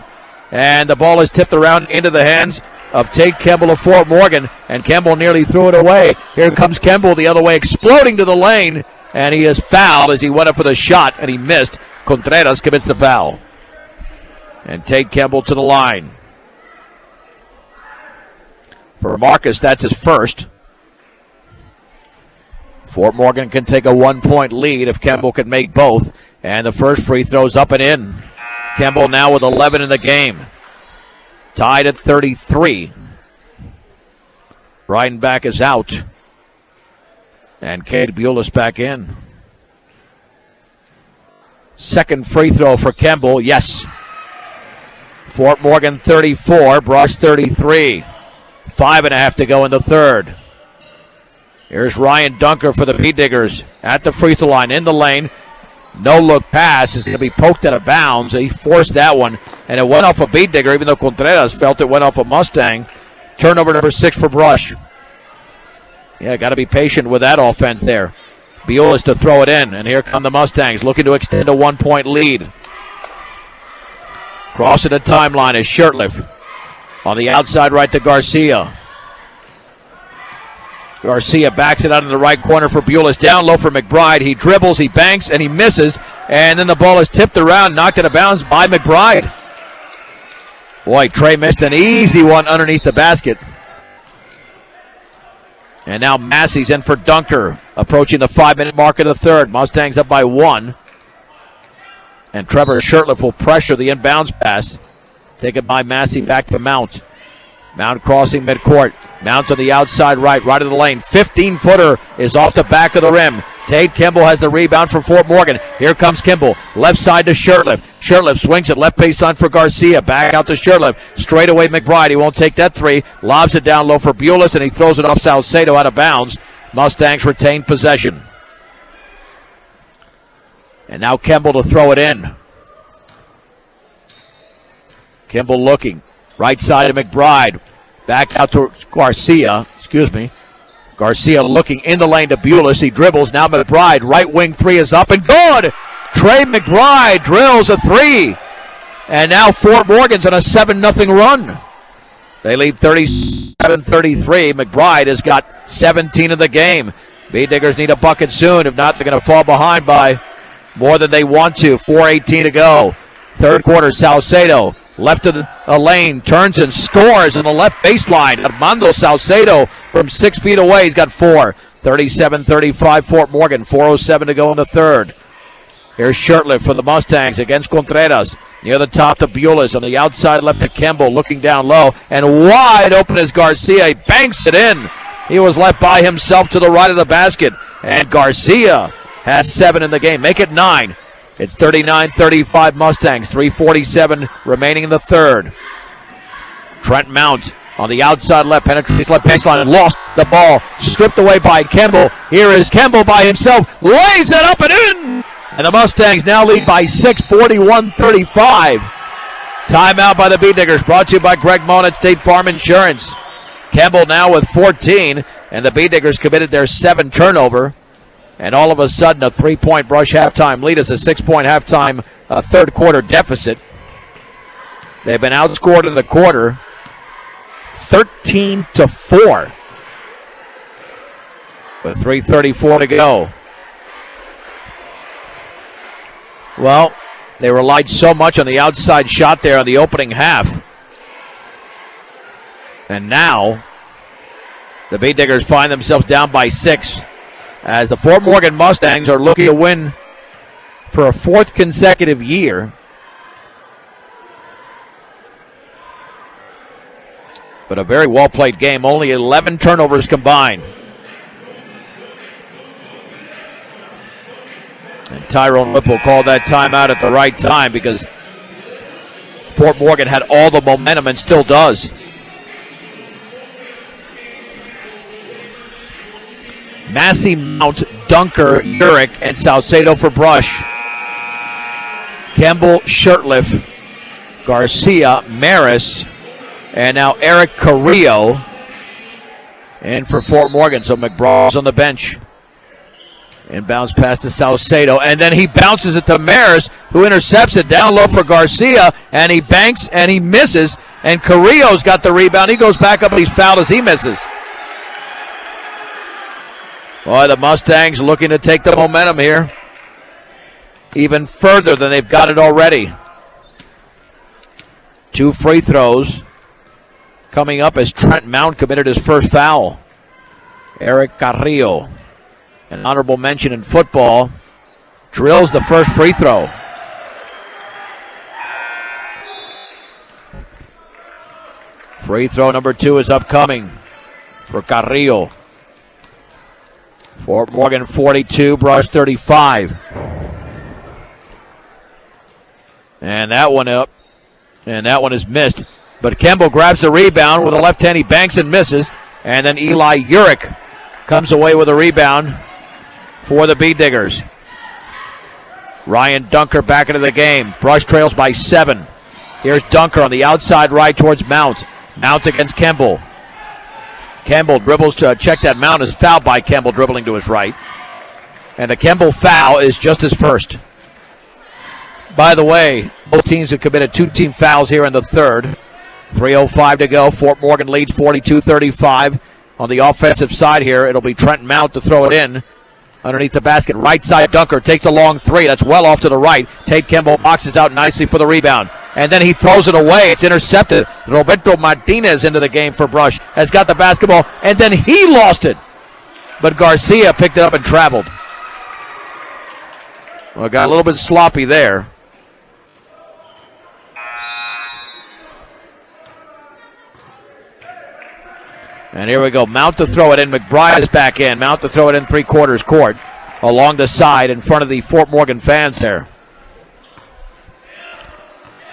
And the ball is tipped around into the hands of Tate Kimball of Fort Morgan. And Kimball nearly threw it away. Here comes Kimball the other way, exploding to the lane. And he is fouled as he went up for the shot and he missed. Contreras commits the foul. And Tate Kimball to the line. For Marcus, that's his first. Fort Morgan can take a 1-point lead if Kimball can make both. And the first free throw's up and in. Kimball now with 11 in the game. Tied at 33. Brydenback is out. And Cade Bulis back in. Second free throw for Kimball, yes. Fort Morgan 34, Brush 33. 5.5 to go in the third. Here's Ryan Dunker for the Beat Diggers at the free throw line in the lane. No look pass is going to be poked out of bounds. He forced that one, and it went off a Beat Digger, even though Contreras felt it went off a Mustang. Turnover number 6 for Brush. Yeah, got to be patient with that offense there. Bulis to throw it in, and here come the Mustangs looking to extend a 1-point lead. Crossing the timeline is Shurtleff. On the outside right to Garcia. Garcia backs it out in the right corner for Bulis. Down low for McBride. He dribbles, he banks, and he misses. And then the ball is tipped around, knocked out of bounds by McBride. Boy, Trey missed an easy one underneath the basket. And now Massey's in for Dunker. Approaching the 5-minute mark of the third. Mustangs up by 1. And Trevor Shurtleff will pressure the inbounds pass. Taken by Massey back to Mount. Mount crossing midcourt. Mount's on the outside right of the lane. 15-footer is off the back of the rim. Tate Kimball has the rebound for Fort Morgan. Here comes Kimball. Left side to Shurtleff. Shurtleff swings it left baseline for Garcia. Back out to Shurtleff. Straight away McBride. He won't take that three. Lobs it down low for Bulis, and he throws it off Salcedo out of bounds. Mustangs retain possession. And now Kimball to throw it in. Kimball looking. Right side of McBride. Back out to Garcia. Garcia looking in the lane to Bulis. He dribbles. Now McBride. Right wing three is up and good. Trey McBride drills a three. And now Fort Morgan's on a 7-0 run. They lead 37-33. McBride has got 17 of the game. B-Diggers need a bucket soon. If not, they're going to fall behind by more than they want to. 4:18 to go. Third quarter, Salcedo. Left of the lane, turns and scores on the left baseline. Armando Salcedo from 6 feet away. He's got 4. 37-35 Fort Morgan. 4:07 to go in the third. Here's Shurtleff for the Mustangs against Contreras. Near the top to Bulis. On the outside left to Kimball. Looking down low. And wide open is Garcia. He banks it in. He was left by himself to the right of the basket. And Garcia has 7 in the game. Make it 9. It's 39-35 Mustangs. 3:47 remaining in the third. Trent Mount on the outside left, penetrates left baseline and lost the ball. Stripped away by Kimball. Here is Kimball by himself. Lays it up and in! And the Mustangs now lead by 6, 41-35. Timeout by the B-Diggers, brought to you by Greg Moen at State Farm Insurance. Kimball now with 14, and the B-Diggers committed their 7th turnover. And all of a sudden, a 3-point Brush halftime lead is a 6-point halftime third quarter deficit. They've been outscored in the quarter 13-4 with 3:34 to go. Well, they relied so much on the outside shot there on the opening half. And now, the B-Diggers find themselves down by 6. As the Fort Morgan Mustangs are looking to win for a 4th consecutive year. But a very well-played game. Only 11 turnovers combined. And Tyrone Whipple called that timeout at the right time because Fort Morgan had all the momentum and still does. Massey, Mount, Dunker, Urich, and Salcedo for Brush. Kimball, Shurtleff, Garcia, Maris, and now Eric Carrillo in for Fort Morgan. So McBride's on the bench. Inbounds pass to Salcedo, and then he bounces it to Maris, who intercepts it down low for Garcia, and he banks and he misses, and Carrillo's got the rebound. He goes back up and he's fouled as he misses. Boy, the Mustangs looking to take the momentum here even further than they've got it already. 2 free throws coming up as Trent Mount committed his first foul. Eric Carrillo, an honorable mention in football, drills the first free throw. Free throw number 2 is upcoming for Carrillo. Fort Morgan 42, Brush 35. And that one up. And that one is missed. But Kimball grabs the rebound with a left hand. He banks and misses. And then Eli Urich comes away with a rebound for the B-Diggers. Ryan Dunker back into the game. Brush trails by 7. Here's Dunker on the outside right towards Mount. Mount against Kimball. Kimball dribbles to check that. Mount is fouled by Kimball dribbling to his right. And the Kimball foul is just his first. By the way, both teams have committed 2 team fouls here in the third. 3:05 to go. Fort Morgan leads 42-35. On the offensive side here, it'll be Trent Mount to throw it in underneath the basket. Right side, Dunker takes the long 3. That's well off to the right. Tate Kimball boxes out nicely for the rebound. And then he throws it away. It's intercepted. Roberto Martinez into the game for Brush. Has got the basketball, and then he lost it. But Garcia picked it up and traveled. Well, got a little bit sloppy there. And here we go. Mount to throw it in. McBride is back in. Mount to throw it in 3/4 court along the side in front of the Fort Morgan fans there.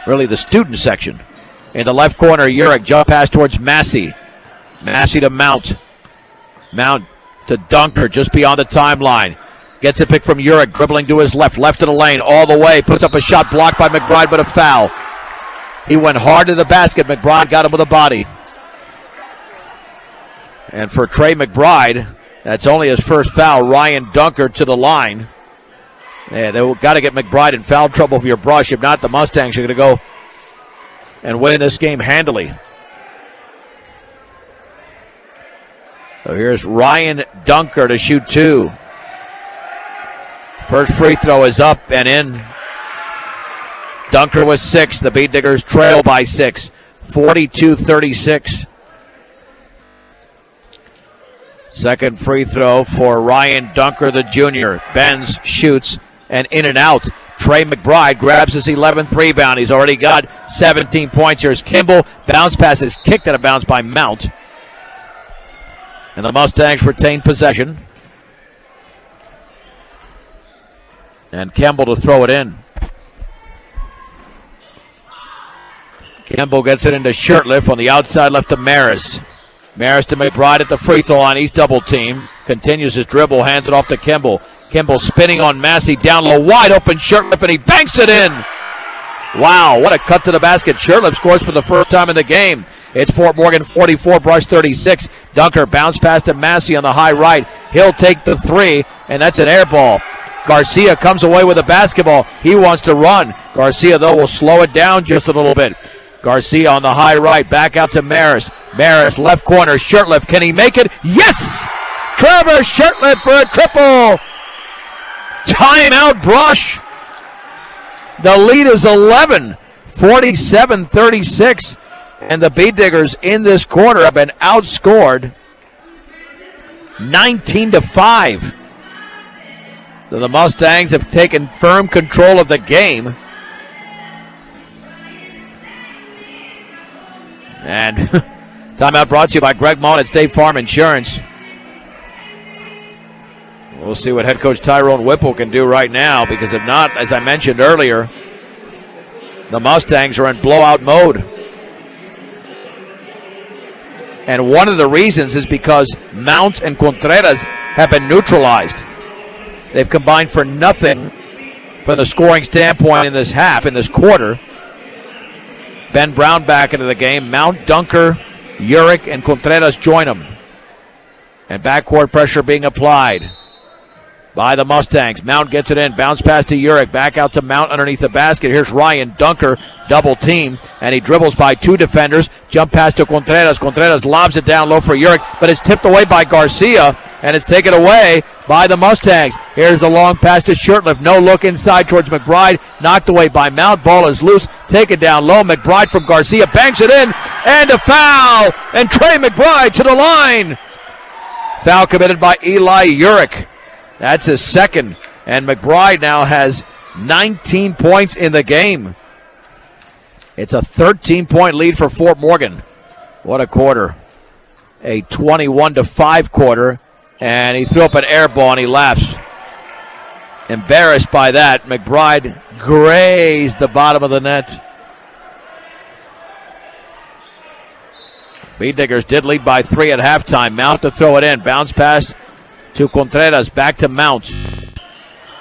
Really the student section. In the left corner, Urick jump pass towards Massey. Massey to Mount. Mount to Dunker just beyond the timeline. Gets a pick from Urick, dribbling to his left of the lane, all the way. Puts up a shot blocked by McBride, but a foul. He went hard to the basket. McBride got him with a body. And for Trey McBride, that's only his first foul. Ryan Dunker to the line. Yeah, they've got to get McBride in foul trouble for your brush. If not, the Mustangs are going to go and win this game handily. So here's Ryan Dunker to shoot 2. First free throw is up and in. Dunker with 6. The Beat Diggers trail by 6. 42-36. Second free throw for Ryan Dunker, the junior. Bends, shoots, and in and out. Trey McBride grabs his 11th rebound. He's already got 17 points. Here's Kimball. Bounce pass is kicked out of bounds by Mount. And the Mustangs retain possession. And Kimball to throw it in. Kimball gets it into Shirtliff on the outside left to Maris. Maris to McBride at the free throw line. He's double teamed. Continues his dribble. Hands it off to Kimball. Kimball spinning on Massey. Down low. Wide open Shirtliff, and he banks it in. Wow, what a cut to the basket. Shirtliff scores for the first time in the game. It's Fort Morgan 44, Brush 36. Dunker bounce pass to Massey on the high right. He'll take the 3, and that's an air ball. Garcia comes away with the basketball. He wants to run. Garcia, though, will slow it down just a little bit. Garcia on the high right, back out to Maris. Maris, left corner, Shirtliff. Can he make it? Yes! Trevor Shirtliff for a triple. Timeout, Brush. The lead is 11, 47-36. And the Beat Diggers in this quarter have been outscored 19-5. So the Mustangs have taken firm control of the game. And timeout brought to you by Greg Mullen at State Farm Insurance. We'll see what head coach Tyrone Whipple can do right now, because if not, as I mentioned earlier, the Mustangs are in blowout mode. And one of the reasons is because Mount and Contreras have been neutralized. They've combined for nothing from the scoring standpoint in this half, in this quarter. Ben Brown back into the game. Mount, Dunker, Urick, and Contreras join him. And backcourt pressure being applied by the Mustangs. Mount gets it in. Bounce pass to Urick. Back out to Mount underneath the basket. Here's Ryan Dunker, double team, and he dribbles by 2 defenders. Jump pass to Contreras. Contreras lobs it down low for Urick, but it's tipped away by Garcia, and it's taken away by the Mustangs. Here's the long pass to Shirtliff. No look inside towards McBride. Knocked away by Mount. Ball is loose. Taken down low. McBride from Garcia. Banks it in. And a foul. And Trey McBride to the line. Foul committed by Eli Urick. That's his second. And McBride now has 19 points in the game. It's a 13-point lead for Fort Morgan. What a quarter. A 21-5 quarter. And he threw up an air ball and he laughs. Embarrassed by that. McBride grazed the bottom of the net. Beat Diggers did lead by 3 at halftime. Mount to throw it in. Bounce pass to Contreras. Back to Mount.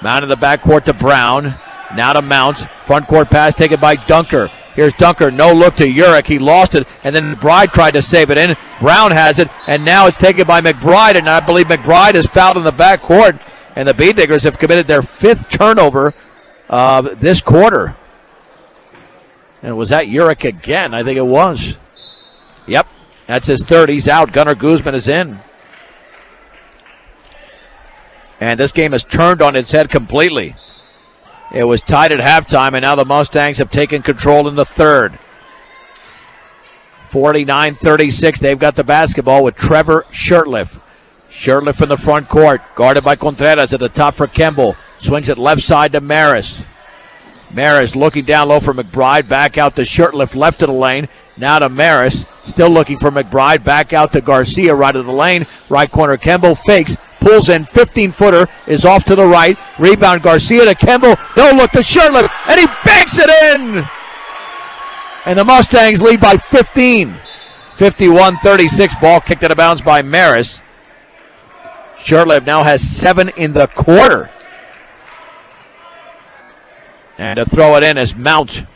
Mount in the backcourt to Brown. Now to Mount. Front court pass taken by Dunker. Here's Dunker. No look to Urick. He lost it. And then McBride tried to save it in. Brown has it. And now it's taken by McBride. And I believe McBride is fouled in the backcourt. And the Beat Diggers have committed their 5th turnover this quarter. And was that Urick again? I think it was. Yep. That's his 3rd. He's out. Gunnar Guzman is in. And this game has turned on its head completely. It was tied at halftime, and now the Mustangs have taken control in the 3rd. 49-36. They've got the basketball with Trevor Shirtliff. Shirtliff in the front court, guarded by Contreras at the top for Kimball. Swings it left side to Maris. Maris looking down low for McBride. Back out to Shirtliff left of the lane. Now to Maris. Still looking for McBride. Back out to Garcia, right of the lane. Right corner, Kemble fakes. Pulls in, 15-footer is off to the right. Rebound, Garcia to Kemble. No look to Shurtleff, and he banks it in! And the Mustangs lead by 15. 51-36, ball kicked out of bounds by Maris. Shurtleff now has 7 in the quarter. And to throw it in is Mount.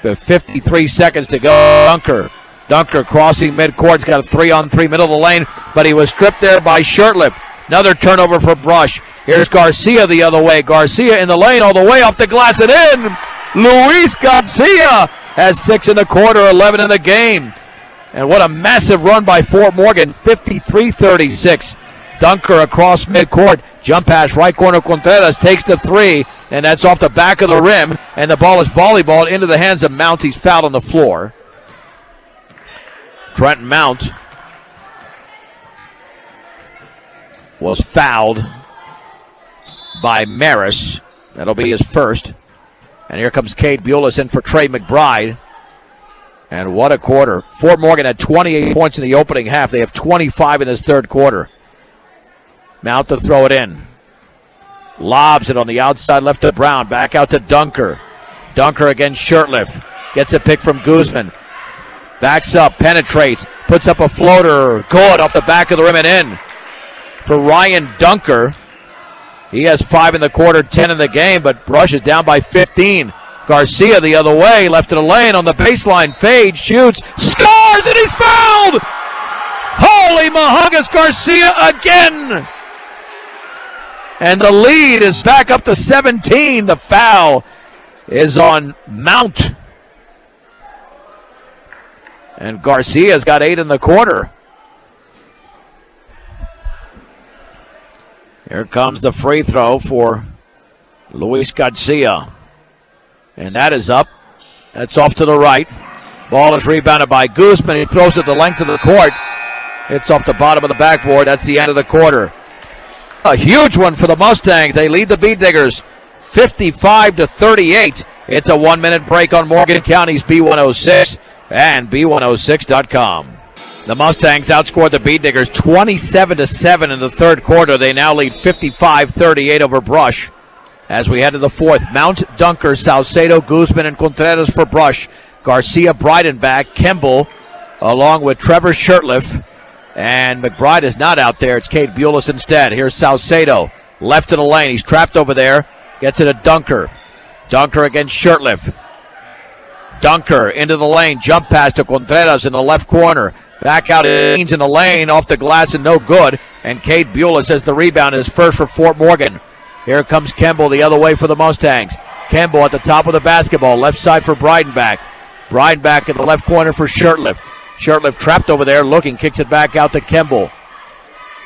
With 53 seconds to go, Dunker crossing midcourt. He's got a 3-on-3 middle of the lane, but he was stripped there by Shurtleff. Another turnover for Brush. Here's Garcia the other way. Garcia in the lane all the way off the glass and in. Luis Garcia has 6 in the quarter, 11 in the game. And what a massive run by Fort Morgan, 53-36. Dunker across midcourt. Jump pass, right corner, Contreras takes the 3, and that's off the back of the rim, and the ball is volleyballed into the hands of Mount. He's fouled on the floor. Trent Mount was fouled by Maris. That'll be his first. And here comes Cade Bulis in for Trey McBride. And what a quarter. Fort Morgan had 28 points in the opening half. They have 25 in this third quarter. Mount to throw it in. Lobs it on the outside left to Brown. Back out to Dunker. Dunker against Shurtleff. Gets a pick from Guzman. Backs up, penetrates, puts up a floater. Good off the back of the rim and in. For Ryan Dunker, he has 5 in the quarter, 10 in the game, but Brush is down by 15. Garcia the other way, left of the lane on the baseline, fade, shoots, scores, and he's fouled! Holy Mahangas, Garcia again! And the lead is back up to 17. The foul is on Mount. And Garcia's got 8 in the quarter. Here comes the free throw for Luis Garcia. And that is up. That's off to the right. Ball is rebounded by Guzman. He throws it the length of the court. It's off the bottom of the backboard. That's the end of the quarter. A huge one for the Mustangs. They lead the Bead Diggers 55-38. It's a 1-minute break on Morgan County's B106 and B106.com. The Mustangs outscored the Bead Diggers 27-7 in the third quarter. They now lead 55-38 over Brush. As we head to the fourth, Mount, Dunker, Salcedo, Guzman, and Contreras for Brush. Garcia, Breidenbach, Kemble, along with Trevor Shurtleff. And McBride is not out there. It's Cade Bulis instead. Here's Salcedo, left of the lane. He's trapped over there. Gets it to Dunker. Dunker against Shurtleff. Dunker into the lane. Jump pass to Contreras in the left corner. Back out in the lane, off the glass and no good. And Cade Bulis has the rebound, his first for Fort Morgan. Here comes Kemble the other way for the Mustangs. Kemble at the top of the basketball, left side for Breidenbach. Breidenbach in the left corner for Shurtleff. Shurtleff trapped over there, looking, kicks it back out to Kemble.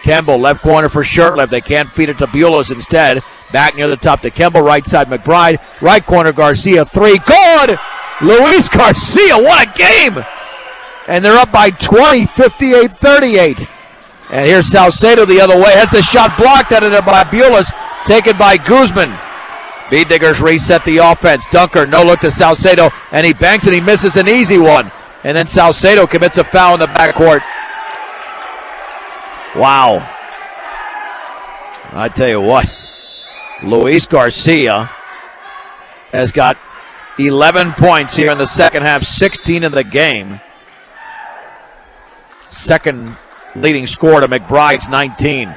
Kemble, left corner for Shurtleff. They can't feed it to Bulis instead. Back near the top to Kemble, right side McBride. Right corner Garcia, 3, good! Luis Garcia, what a game! And they're up by 20, 58-38. And here's Salcedo the other way. Has the shot blocked out of there by Bulis. Taken by Guzman. Bead Diggers reset the offense. Dunker, no look to Salcedo. And he banks and he misses an easy one. And then Salcedo commits a foul in the backcourt. Wow. I tell you what. Luis Garcia has got 11 points here in the second half. 16 in the game. Second leading scorer to McBride's 19.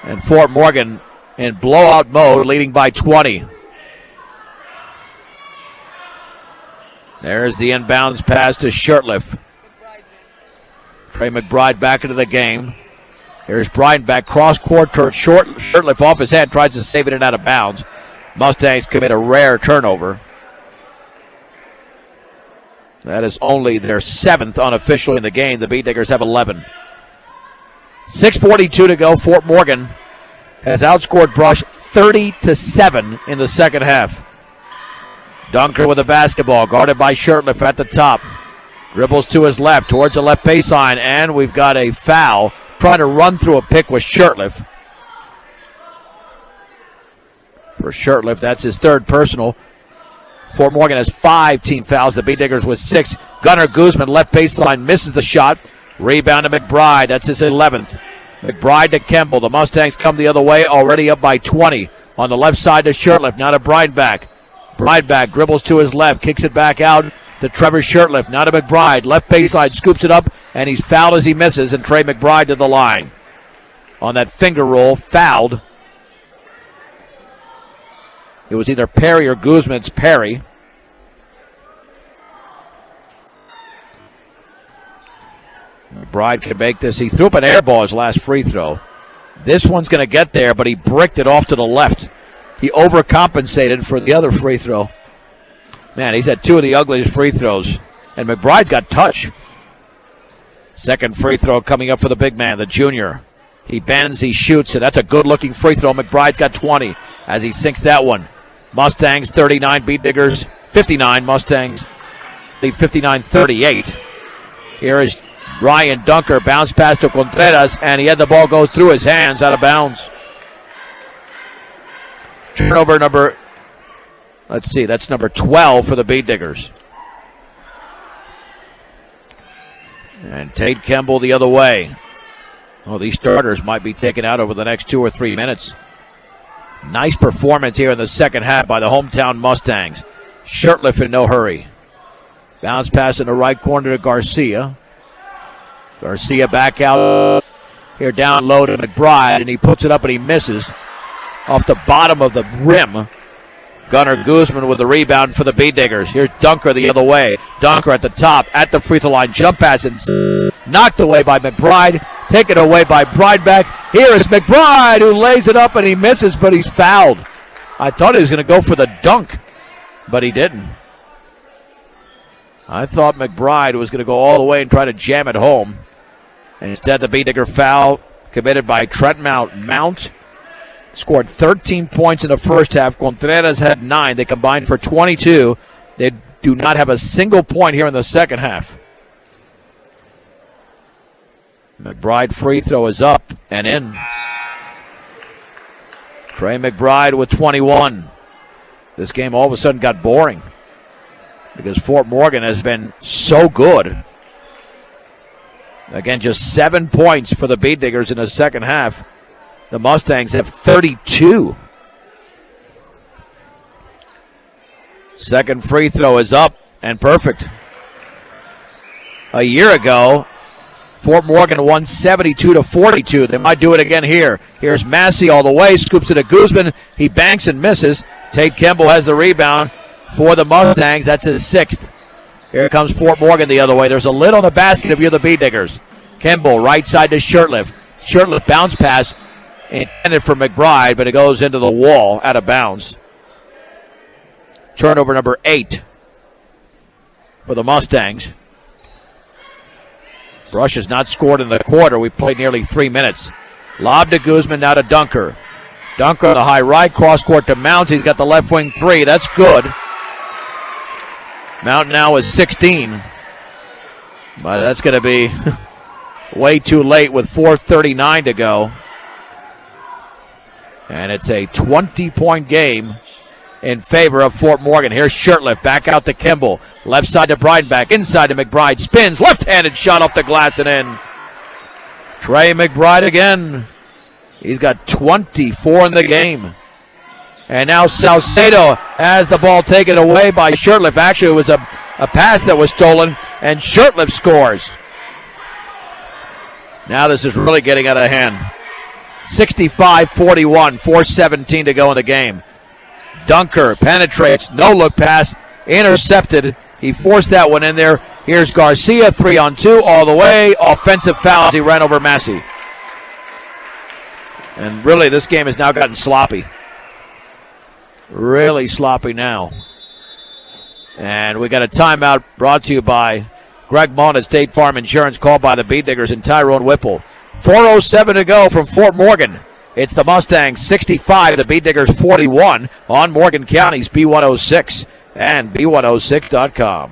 And Fort Morgan in blowout mode, leading by 20. There's the inbounds pass to Shurtleff. Trey McBride back into the game. Here's Breidenbach, cross court towards Shurtleff off his head, tries to save it out of bounds. Mustangs commit a rare turnover. That is only their 7th unofficially in the game. The Bead Diggers have 11. 6:42 to go. Fort Morgan has outscored Brush 30-7 in the second half. Dunker with the basketball, guarded by Shurtleff at the top. Dribbles to his left, towards the left baseline, and we've got a foul. Trying to run through a pick with Shurtleff. For Shurtleff, that's his third personal. Fort Morgan has 5 team fouls. The Beat Diggers with 6. Gunnar Guzman, left baseline, misses the shot. Rebound to McBride. That's his 11th. McBride to Kemble. The Mustangs come the other way, already up by 20. On the left side to Shurtleff. Now to Breidenbach. Breidenbach dribbles to his left, kicks it back out to Trevor Shurtleff. Now to McBride. Left baseline, scoops it up, and he's fouled as he misses, and Trey McBride to the line. On that finger roll, fouled. It was either Perry or Guzman. It's Perry. McBride can make this. He threw up an air ball his last free throw. This one's going to get there, but he bricked it off to the left. He overcompensated for the other free throw. Man, he's had 2 of the ugliest free throws. And McBride's got touch. Second free throw coming up for the big man, the junior. He bends, he shoots, and that's a good-looking free throw. McBride's got 20 as he sinks that one. Mustangs 39, Beat Diggers 59. Mustangs lead 59-38. Here is Ryan Dunker, bounce pass to Contreras, and he had the ball go through his hands, out of bounds. Turnover number, let's see, that's number 12 for the Beat Diggers. And Tate Kemble the other way. Oh, these starters might be taken out over the next 2 or 3 minutes. Nice performance here in the second half by the hometown Mustangs. Shurtleff in no hurry. Bounce pass in the right corner to Garcia. Garcia back out here down low to McBride, and he puts it up and he misses off the bottom of the rim. Gunnar Guzman with the rebound for the Beat Diggers. Here's Dunker the other way. Dunker at the top, at the free throw line. Jump pass and knocked away by McBride. Taken away by Breidenbach. Here is McBride who lays it up and he misses, but he's fouled. I thought he was going to go for the dunk, but he didn't. I thought McBride was going to go all the way and try to jam it home. And instead, the Beat Digger foul committed by Trent Mount. Mount scored 13 points in the first half. Contreras had 9. They combined for 22. They do not have a single point here in the second half. McBride free throw is up and in. Trey McBride with 21. This game all of a sudden got boring because Fort Morgan has been so good. Again, just 7 points for the Beat Diggers in the second half. The Mustangs have 32. Second free throw is up and perfect. A year ago, Fort Morgan won 72-42. They might do it again here. Here's Massey all the way, scoops it to Guzman. He banks and misses. Tate Kemble has the rebound for the Mustangs. That's his 6th. Here comes Fort Morgan the other way. There's a lid on the basket if you're the Beat Diggers. Kemble, right side to Shurtleff. Shurtleff bounce pass intended for McBride, but it goes into the wall, out of bounds. Turnover number 8 for the Mustangs. Brush has not scored in the quarter. We played nearly 3 minutes. Lob to Guzman, now to Dunker. Dunker on the high right, cross court to Mount. He's got the left wing 3. That's good. Mount now is 16. But that's going to be way too late with 4:39 to go. And it's a 20-point game in favor of Fort Morgan. Here's Shurtleff, back out to Kemble. Left side to Breidenbach, inside to McBride. Spins, left-handed shot off the glass and in. Trey McBride again. He's got 24 in the game. And now Salcedo has the ball taken away by Shurtleff. Actually, it was a pass that was stolen, and Shurtleff scores. Now this is really getting out of hand. 65-41, 4:17 to go in the game. Dunker penetrates, no-look pass, intercepted. He forced that one in there. Here's Garcia, 3-on-2, all the way. Offensive foul as he ran over Massey. And really, this game has now gotten sloppy. Really sloppy now. And we got a timeout brought to you by Greg Mullen at State Farm Insurance, called by the Beat Diggers and Tyrone Whipple. 4:07 to go from Fort Morgan. It's the Mustangs 65, the Beat Diggers 41 on Morgan County's B106 and B106.com.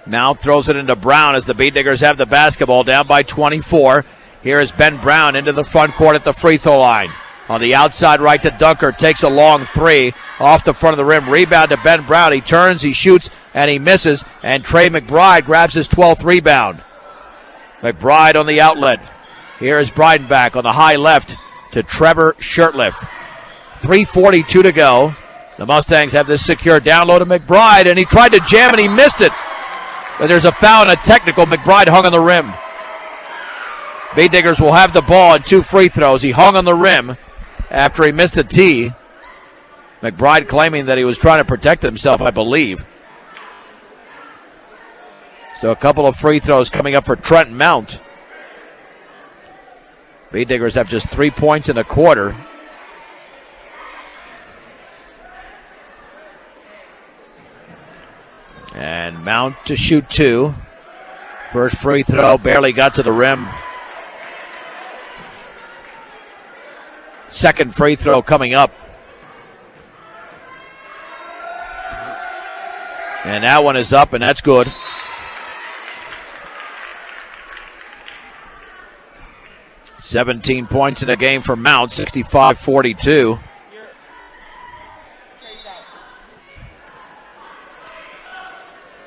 Mount throws it into Brown as the Beat Diggers have the basketball, down by 24. Here is Ben Brown into the front court at the free throw line. On the outside right to Dunker. Takes a long three off the front of the rim. Rebound to Ben Brown. He turns, he shoots, and he misses. And Trey McBride grabs his 12th rebound. McBride on the outlet. Here is Breidenbach on the high left to Trevor Shurtleff. 3:42 to go. The Mustangs have this secure. Down low to McBride, and he tried to jam, and he missed it. But there's a foul and a technical. McBride hung on the rim. B-Diggers will have the ball in 2 free throws. He hung on the rim after he missed a tee. McBride claiming that he was trying to protect himself, I believe. So a couple of free throws coming up for Trent Mount. B-Diggers have just 3 points in a quarter. And Mount to shoot 2. First free throw, barely got to the rim. Second free throw coming up. And that one is up, and that's good. "17 points in the game for Mount, 65-42.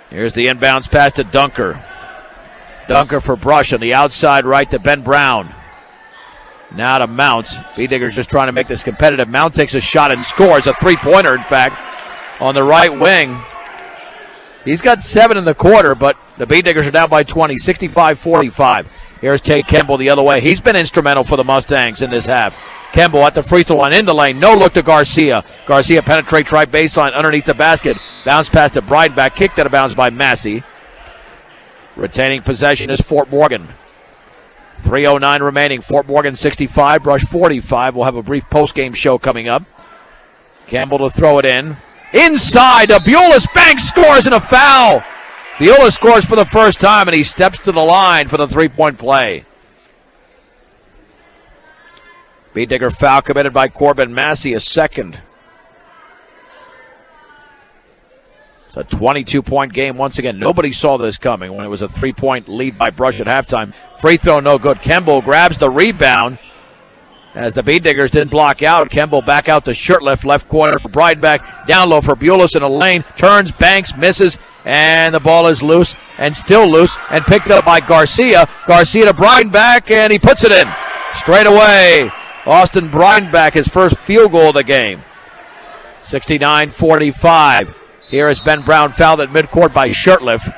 Here's the inbounds pass to Dunker. Dunker for Brush on the outside right to Ben Brown. Now to Mount. B-Diggers just trying to make this competitive. Mount takes a shot and scores. A 3-pointer, in fact, on the right wing. He's got 7 in the quarter, but the B-Diggers are down by 20, 65-45. Here's Tate Kemble the other way. He's been instrumental for the Mustangs in this half. Kemble at the free throw line in the lane. No look to Garcia. Garcia penetrates right baseline underneath the basket. Bounce pass to Breidenbach. Kicked out of bounds by Massey. Retaining possession is Fort Morgan. 3:09 remaining. Fort Morgan 65, Brush 45. We'll have a brief post-game show coming up. Campbell to throw it in. Inside, Abuelas banks, scores, and a foul. Viola scores for the first time, and he steps to the line for the three-point play. B-Digger foul committed by Corbin Massey, a second. It's a 22-point game once again. Nobody saw this coming when it was a 3-point lead by Brush at halftime. Free throw no good. Kemble grabs the rebound as the B-Diggers didn't block out. Kemble back out to Shurtleff, left corner for Breidenbach. Down low for Buelas in a lane. Turns, banks, misses, and the ball is loose and still loose and picked up by Garcia. Garcia to Breidenbach, and he puts it in. Straight away, Austin Breidenbach, his first field goal of the game. 69-45. Here is Ben Brown fouled at midcourt by Shurtleff.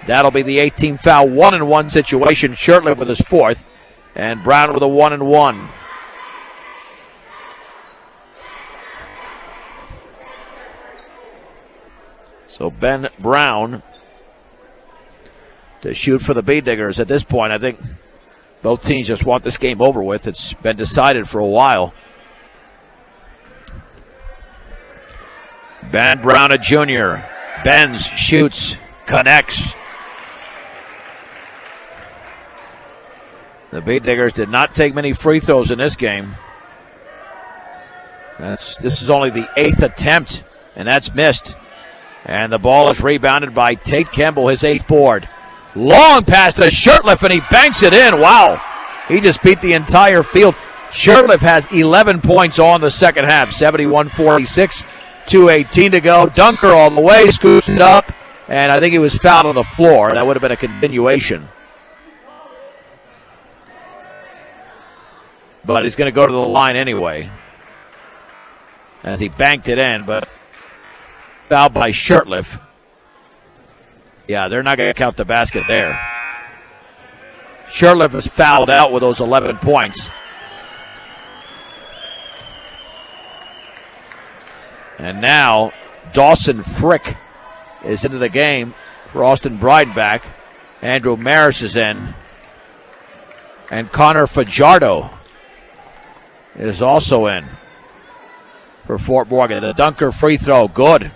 That'll be the 18th foul, 1-1 situation. Shurtleff with his fourth, and Brown with a 1-1. So Ben Brown to shoot for the B-Diggers. At this point, I think both teams just want this game over with. It's been decided for a while. Ben Brown, a junior. Bends, shoots, connects. The B-Diggers did not take many free throws in this game. This is only the 8th attempt, and that's missed. And the ball is rebounded by Tate Kemble, his 8th board. Long pass to Shurtleff, and he banks it in. Wow. He just beat the entire field. Shurtleff has 11 points on the second half, 71-46. 2:18 to go. Dunker all the way, scoops it up, and I think he was fouled on the floor. That would have been a continuation. But he's going to go to the line anyway, as he banked it in, but fouled by Shurtleff. Yeah, they're not going to count the basket there. Shurtleff is fouled out with those 11 points. And now Dawson Frick is into the game for Austin Breidenbach. Andrew Maris is in. And Connor Fajardo is also in for Fort Morgan. The Dunker free throw, good.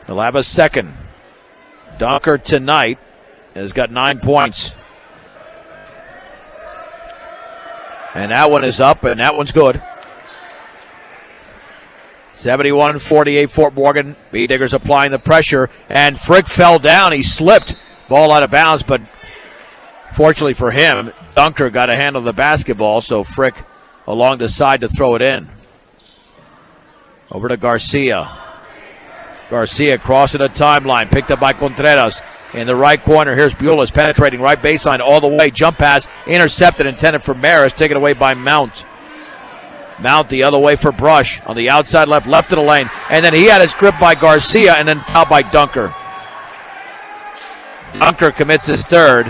He'll have a second. Dunker tonight has got 9 points. And that one is up, and that one's good. 71-48 Fort Morgan. B-Diggers applying the pressure, and Frick fell down. He slipped. Ball out of bounds, but fortunately for him, Dunker got a hand on the basketball, so Frick along the side to throw it in. Over to Garcia. Garcia crossing the timeline, picked up by Contreras. In the right corner, here's Buelas penetrating right baseline all the way. Jump pass, intercepted, intended for Maris, taken away by Mount. Mount the other way for Brush. On the outside left of the lane. And then he had it stripped by Garcia and then fouled by Dunker. Dunker commits his third.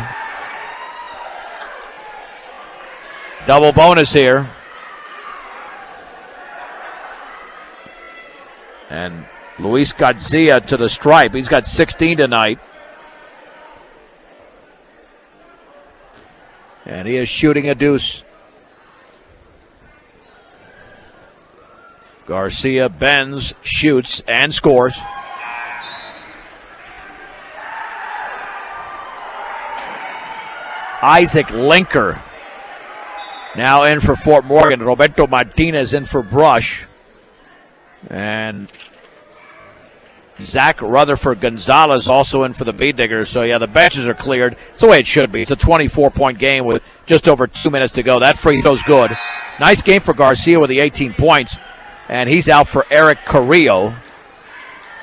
Double bonus here. And Luis Garcia to the stripe. He's got 16 tonight. And he is shooting a deuce. Garcia bends, shoots, and scores. Isaac Linker now in for Fort Morgan. Roberto Martinez in for Brush. And Zach Rutherford Gonzalez also in for the Bee Diggers. So, yeah, the benches are cleared. It's the way it should be. It's a 24-point game with just over 2 minutes to go. That free throw's good. Nice game for Garcia with the 18 points. And he's out for Eric Carrillo.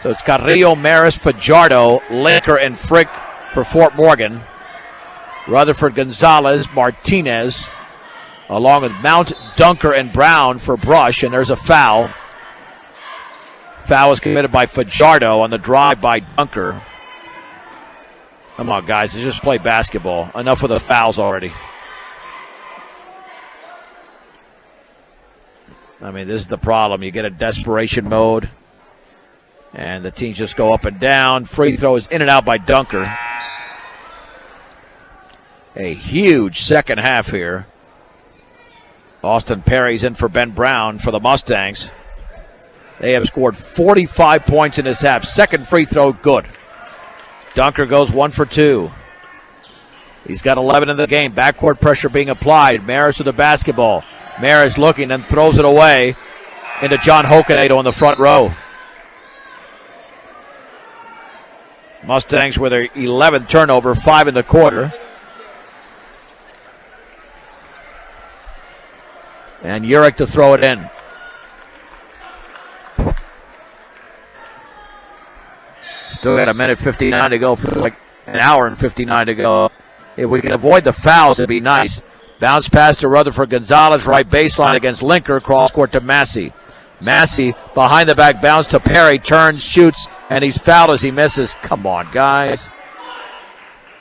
So it's Carrillo, Maris, Fajardo, Linker, and Frick for Fort Morgan. Rutherford Gonzalez, Martinez, along with Mount, Dunker, and Brown for Brush. And there's a foul. Foul was committed by Fajardo on the drive by Dunker. Come on, guys. Let's just play basketball. Enough with the fouls already. I mean, this is the problem. You get a desperation mode, and the teams just go up and down. Free throw is in and out by Dunker. A huge second half here. Austin Perry's in for Ben Brown for the Mustangs. They have scored 45 points in this half. Second free throw, good. Dunker goes 1 for 2. He's got 11 in the game. Backcourt pressure being applied. Maris with the basketball. Maris looking and throws it away into John Hocanedo in the front row. Mustangs with their 11th turnover, 5 in the quarter. And Urich to throw it in. Still got a minute 59 to go. For like an hour and 59 to go. If we can avoid the fouls, it'd be nice. Bounce pass to Rutherford Gonzalez, right baseline against Linker. Cross court to Massey. Massey behind the back bounce to Perry. Turns, shoots, and he's fouled as he misses. Come on, guys.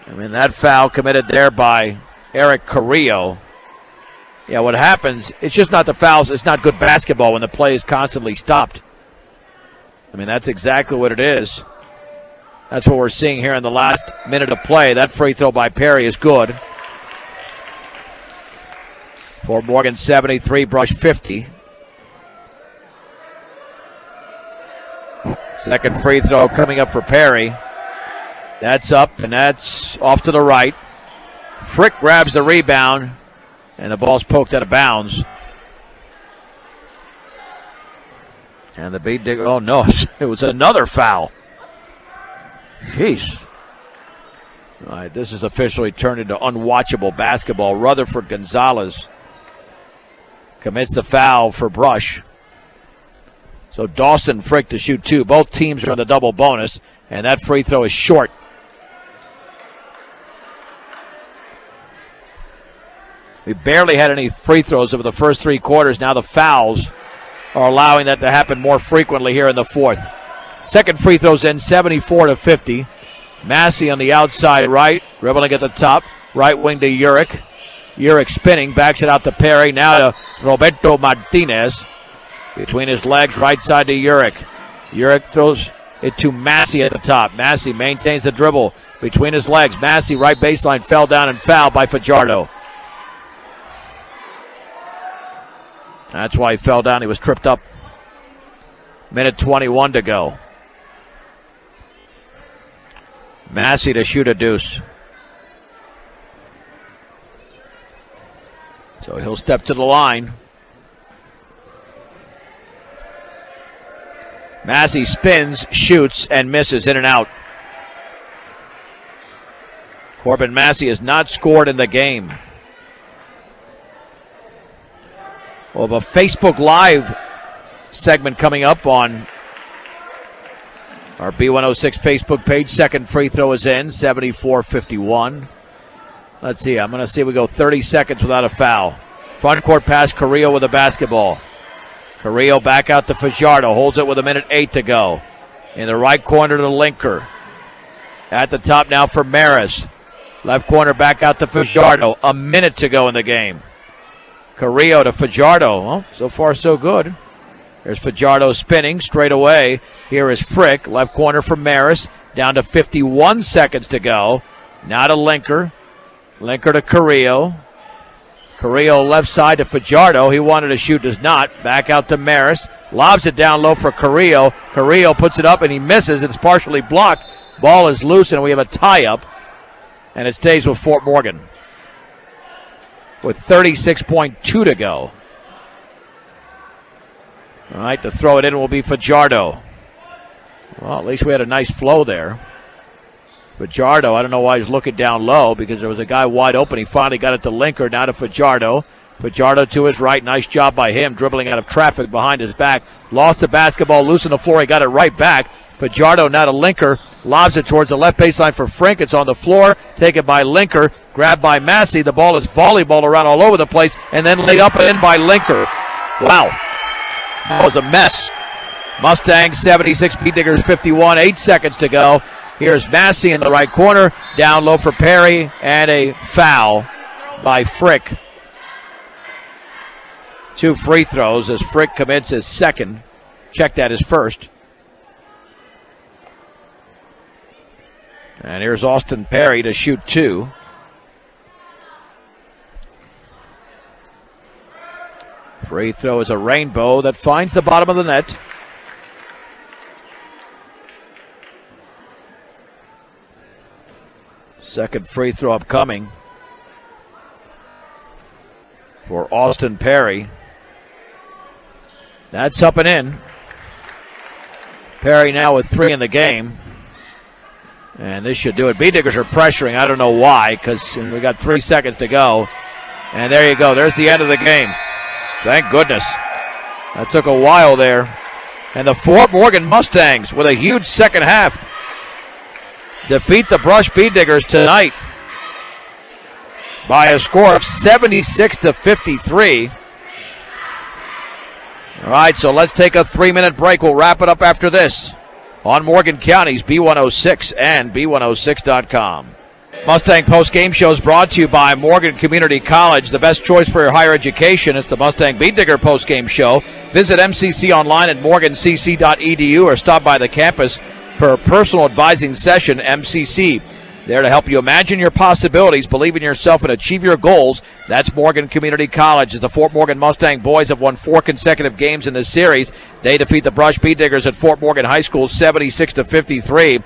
I mean, that foul committed there by Eric Carrillo. Yeah, what happens, it's just not the fouls. It's not good basketball when the play is constantly stopped. I mean, that's exactly what it is. That's what we're seeing here in the last minute of play. That free throw by Perry is good. Fort Morgan 73, Brush 50. Second free throw coming up for Perry. That's up, and that's off to the right. Frick grabs the rebound, and the ball's poked out of bounds. And the Bee Digger, oh no, it was another foul. Jeez. All right, this is officially turned into unwatchable basketball. Rutherford Gonzalez commits the foul for Brush. So Dawson Frick to shoot 2. Both teams are on the double bonus, and that free throw is short. We barely had any free throws over the first 3 quarters. Now the fouls are allowing that to happen more frequently here in the fourth. Second free throw's in, 74-50. Massey on the outside right, dribbling at the top. Right wing to Urich. Urich spinning, backs it out to Perry. Now to Roberto Martinez. Between his legs, right side to Urich. Urich throws it to Massey at the top. Massey maintains the dribble between his legs. Massey, right baseline, fell down and fouled by Fajardo. That's why he fell down. He was tripped up. Minute 21 to go. Massey to shoot a deuce. So he'll step to the line. Massey spins, shoots, and misses in and out. Corbin Massey has not scored in the game. We'll have a Facebook Live segment coming up on our B106 Facebook page. Second free throw is in, 74-51. Let's see. I'm going to see if we go 30 seconds without a foul. Front court pass, Carrillo with the basketball. Carrillo back out to Fajardo. Holds it with 1:08 to go. In the right corner to Linker. At the top now for Maris. Left corner back out to Fajardo. 1 minute to go in the game. Carrillo to Fajardo. Well, so far so good. There's Fajardo spinning straight away. Here is Frick. Left corner for Maris. Down to 51 seconds to go. Now to Linker. Linker to Carrillo. Carrillo left side to Fajardo. He wanted to shoot, does not. Back out to Maris. Lobs it down low for Carrillo. Carrillo puts it up and he misses. It's partially blocked. Ball is loose and we have a tie-up. And it stays with Fort Morgan with 36.2 to go. All right, to throw it in will be Fajardo. Well, at least we had a nice flow there. Fajardo, I don't know why he's looking down low because there was a guy wide open. He finally got it to Linker, now to Fajardo. Fajardo to his right. Nice job by him, dribbling out of traffic behind his back. Lost the basketball, loose on the floor. He got it right back. Fajardo now to Linker. Lobs it towards the left baseline for Frink. It's on the floor. Taken by Linker. Grabbed by Massey. The ball is volleyball around all over the place and then laid up and in by Linker. Wow. That was a mess. Mustangs 76, B Diggers 51. 8 seconds to go. Here's Massey in the right corner. Down low for Perry. And a foul by Frick. 2 free throws as Frick commits his second. Check that his first. And here's Austin Perry to shoot 2. Free throw is a rainbow that finds the bottom of the net. Second free throw upcoming for Austin Perry. That's up and in. Perry now with 3 in the game. And this should do it. B-Diggers are pressuring. I don't know why, because we got 3 seconds to go. And there you go. There's the end of the game. Thank goodness. That took a while there. And the Fort Morgan Mustangs with a huge second half defeat the Brush B-Diggers tonight by a score of 76-53. All right, so let's take a 3-minute break. We'll wrap it up after this on Morgan County's B106 and B106.com. Mustang Post Game Show is brought to you by Morgan Community College, the best choice for your higher education. It's the Mustang Beat Digger Post Game Show. Visit MCC online at morgancc.edu or stop by the campus for a personal advising session. MCC, there to help you imagine your possibilities, believe in yourself, and achieve your goals. That's Morgan Community College. As the Fort Morgan Mustang boys have won 4 consecutive games in this series, they defeat the Brush Beat Diggers at Fort Morgan High School 76-53.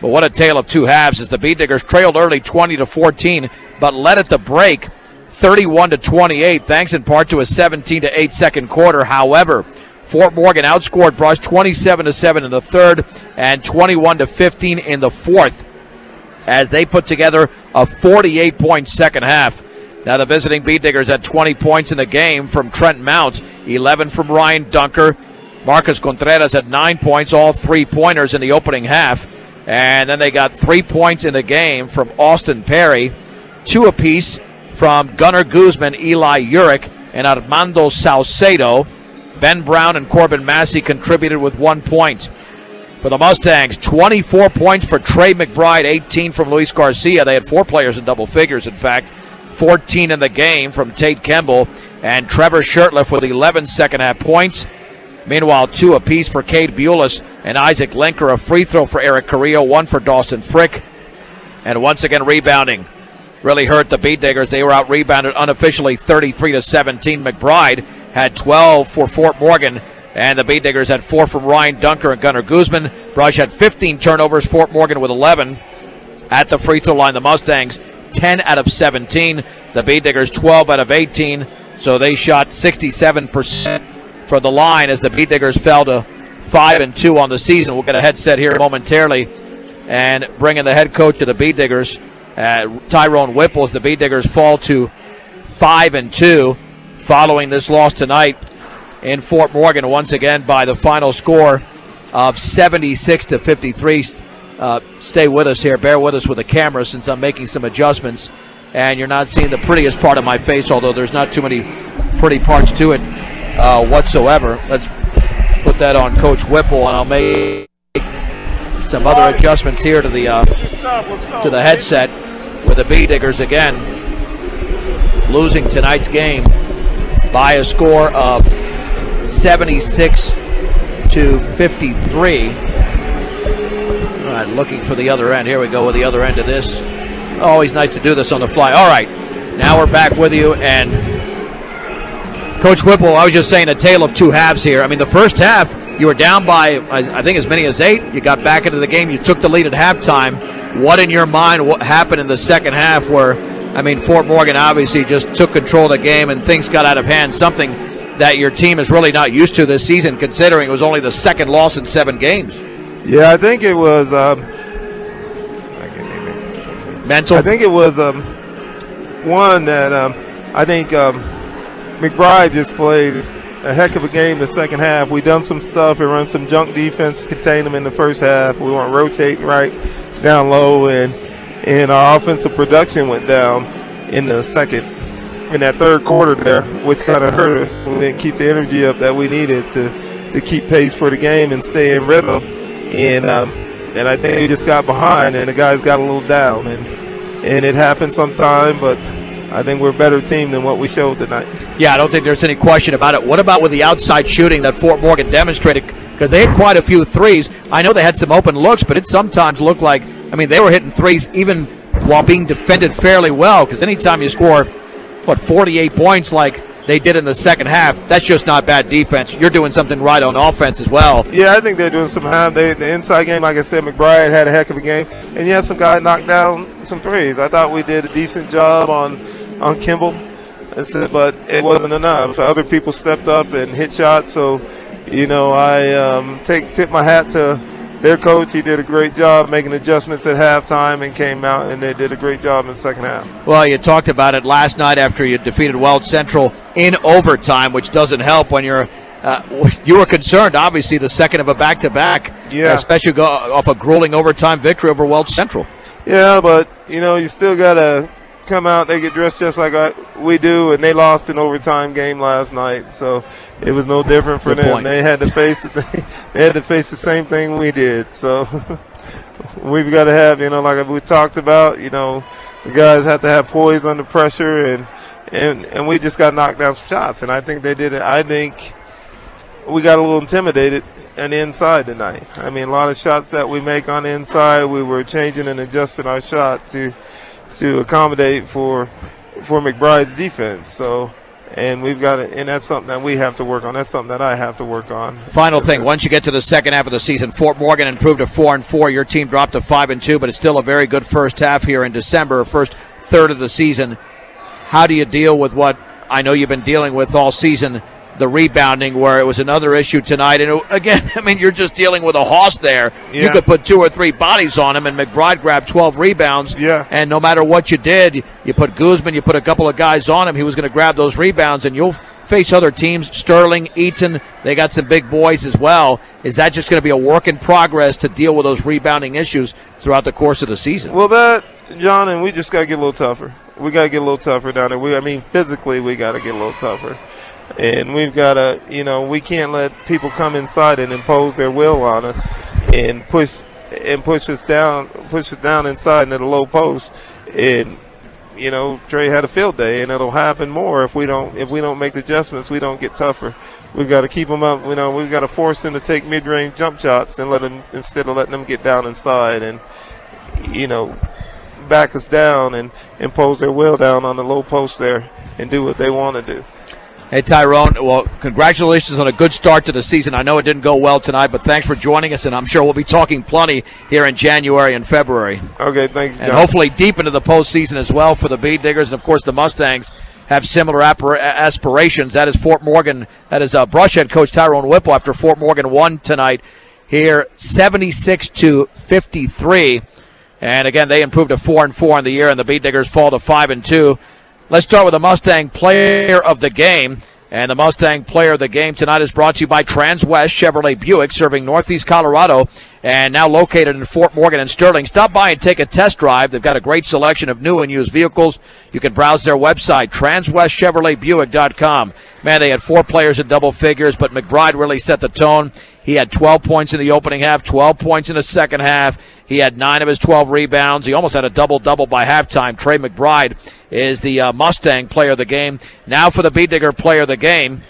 But what a tale of 2 halves as the Beat Diggers trailed early 20-14, but led at the break 31-28, thanks in part to a 17-8 second quarter. However, Fort Morgan outscored Brush 27-7 in the third and 21-15 in the fourth as they put together a 48-point second half. Now the visiting Beat Diggers had 20 points in the game from Trent Mounts, 11 from Ryan Dunker. Marcus Contreras had 9 points, all 3-pointers in the opening half. And then they got 3 points in the game from Austin Perry, 2 apiece from Gunnar Guzman, Eli Urick, and Armando Salcedo. Ben Brown and Corbin Massey contributed with 1 point. For the Mustangs, 24 points for Trey McBride, 18 from Luis Garcia. They had 4 players in double figures, in fact. 14 in the game from Tate Kemble and Trevor Shurtleff with 11 second-half points. Meanwhile, 2 apiece for Cade Bulis and Isaac Linker. A free throw for Eric Carrillo, 1 for Dawson Frick. And once again, rebounding really hurt the Beat Diggers. They were out-rebounded unofficially 33-17. McBride had 12 for Fort Morgan, and the Beat Diggers had 4 from Ryan Dunker and Gunnar Guzman. Brush had 15 turnovers, Fort Morgan with 11. At the free throw line, the Mustangs 10 out of 17. The Beat Diggers 12 out of 18. So they shot 67% from the line as the Beat Diggers fell to 5-2 on the season. We'll get a headset here momentarily and bring in the head coach of the Beat Diggers, Tyrone Whipple, as the Beat Diggers fall to 5-2. following this loss tonight in Fort Morgan, once again by the final score of 76-53. Stay with us here. Bear with us with the camera since I'm making some adjustments. And you're not seeing the prettiest part of my face, although there's not too many pretty parts to it whatsoever. Let's put that on Coach Whipple, and I'll make some other adjustments here to the headset with the Bee Diggers again losing tonight's game by a score of 76-53. All right, looking for the other end. Here we go with the other end of this. Always nice to do this on the fly. All right, now we're back with you. And Coach Whipple, I was just saying a tale of two halves here. I mean, the first half, you were down by, I think, as many as 8. You got back into the game. You took the lead at halftime. What in your mind, what happened in the second half where, I mean, Fort Morgan obviously just took control of the game and things got out of hand, something that your team is really not used to this season, considering it was only the second loss in 7 games. Yeah, I think it was mental. I think it was one that I think McBride just played a heck of a game in the second half. We done some stuff and run some junk defense to contain them in the first half. We weren't rotating right down low, and our offensive production went down in the that third quarter there, which kind of hurt us. We didn't keep the energy up that we needed to keep pace for the game and stay in rhythm. And I think we just got behind, and the guys got a little down, and it happens sometime, but I think we're a better team than what we showed tonight. Yeah, I don't think there's any question about it. What about with the outside shooting that Fort Morgan demonstrated? Because they had quite a few threes. I know they had some open looks, but it sometimes looked like, I mean, they were hitting threes even while being defended fairly well, because anytime you score, 48 points like they did in the second half, that's just not bad defense. You're doing something right on offense as well. Yeah, I think they're doing some. The inside game, like I said, McBride had a heck of a game, and yeah, some guy knocked down some threes. I thought we did a decent job on Kimball, but it wasn't enough. Other people stepped up and hit shots. So, I tip my hat to their coach. He did a great job making adjustments at halftime and came out, and they did a great job in the second half. Well, you talked about it last night after you defeated Weld Central in overtime, which doesn't help when you were concerned, obviously, the second of a back-to-back, especially off a grueling overtime victory over Weld Central. Yeah, but, you still got to come out. They get dressed just like we do, and they lost an overtime game last night, so it was no different for them. They had to face it. They had to face the same thing we did. So we've got to have, like we talked about, the guys have to have poise under pressure, and we just got knocked down some shots, and I think they did it. I think we got a little intimidated on the inside tonight. I mean, a lot of shots that we make on the inside, we were changing and adjusting our shot to accommodate for McBride's defense. So, and we've got it, and that's something that we have to work on. That's something that I have to work on. Final thing, once you get to the second half of the season, Fort Morgan improved to 4-4. Your team dropped to 5-2, but it's still a very good first half here in December, first third of the season. How do you deal with what I know you've been dealing with all season, the rebounding, where it was another issue tonight? And again, I mean, you're just dealing with a hoss there. Yeah. You could put 2 or 3 bodies on him, and McBride grabbed 12 rebounds. Yeah. And no matter what you did, you put Guzman, you put a couple of guys on him, he was going to grab those rebounds, and you'll face other teams. Sterling, Eaton, they got some big boys as well. Is that just going to be a work in progress to deal with those rebounding issues throughout the course of the season? Well, John, and we just got to get a little tougher. We got to get a little tougher down there. Physically, we got to get a little tougher. And we've got to, we can't let people come inside and impose their will on us and push us down inside into the low post. And, Trey had a field day, and it'll happen more if we don't make the adjustments. We don't get tougher. We've got to keep them up. We've got to force them to take mid-range jump shots and instead of letting them get down inside and, back us down and impose their will down on the low post there and do what they want to do. Hey, Tyrone, well, congratulations on a good start to the season. I know it didn't go well tonight, but thanks for joining us, and I'm sure we'll be talking plenty here in January and February. Okay, thank you, John. And hopefully deep into the postseason as well for the Bee Diggers, and, of course, the Mustangs have similar aspirations. That is Fort Morgan. That is Brush head coach Tyrone Whipple after Fort Morgan won tonight here 76-53. And, again, they improved to 4-4 in the year, and the Bee Diggers fall to 5-2. Let's start with the Mustang Player of the Game. And the Mustang Player of the Game tonight is brought to you by Transwest Chevrolet Buick, serving Northeast Colorado and now located in Fort Morgan and Sterling. Stop by and take a test drive. They've got a great selection of new and used vehicles. You can browse their website, transwestchevroletbuick.com. Man, they had 4 players in double figures, but McBride really set the tone. He had 12 points in the opening half, 12 points in the second half. He had 9 of his 12 rebounds. He almost had a double-double by halftime. Trey McBride is the Mustang Player of the Game. Now for the B-Digger Player of the Game,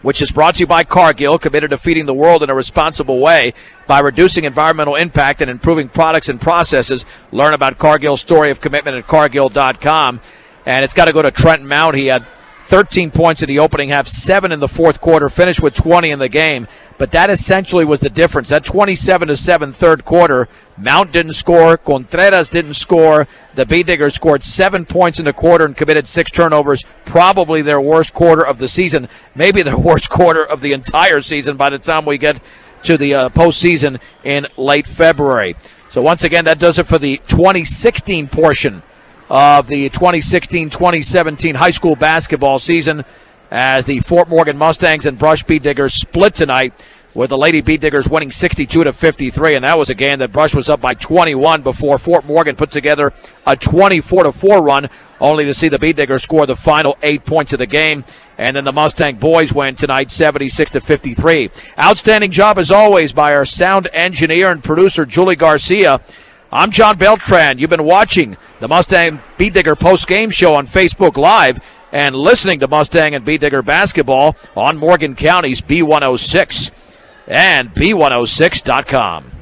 which is brought to you by Cargill, committed to feeding the world in a responsible way by reducing environmental impact and improving products and processes. Learn about Cargill's story of commitment at Cargill.com. And it's got to go to Trenton Mount. He had 13 points in the opening half, 7 in the fourth quarter, finished with 20 in the game. But that essentially was the difference. That 27-7 third quarter, Mount didn't score, Contreras didn't score. The B-Diggers scored 7 points in the quarter and committed 6 turnovers, probably their worst quarter of the season, maybe their worst quarter of the entire season by the time we get to the postseason in late February. So once again, that does it for the 2016 portion of the 2016-2017 high school basketball season, as the Fort Morgan Mustangs and Brush B-Diggers split tonight, with the Lady B-Diggers winning 62-53, and that was a game that Brush was up by 21 before Fort Morgan put together a 24-4 run, only to see the B-Diggers score the final 8 points of the game. And then the Mustang boys win tonight 76-53. Outstanding job as always by our sound engineer and producer Julie Garcia. I'm John Beltran. You've been watching the Mustang B-Digger post-game show on Facebook Live and listening to Mustang and B-Digger basketball on Morgan County's B106 and B106.com.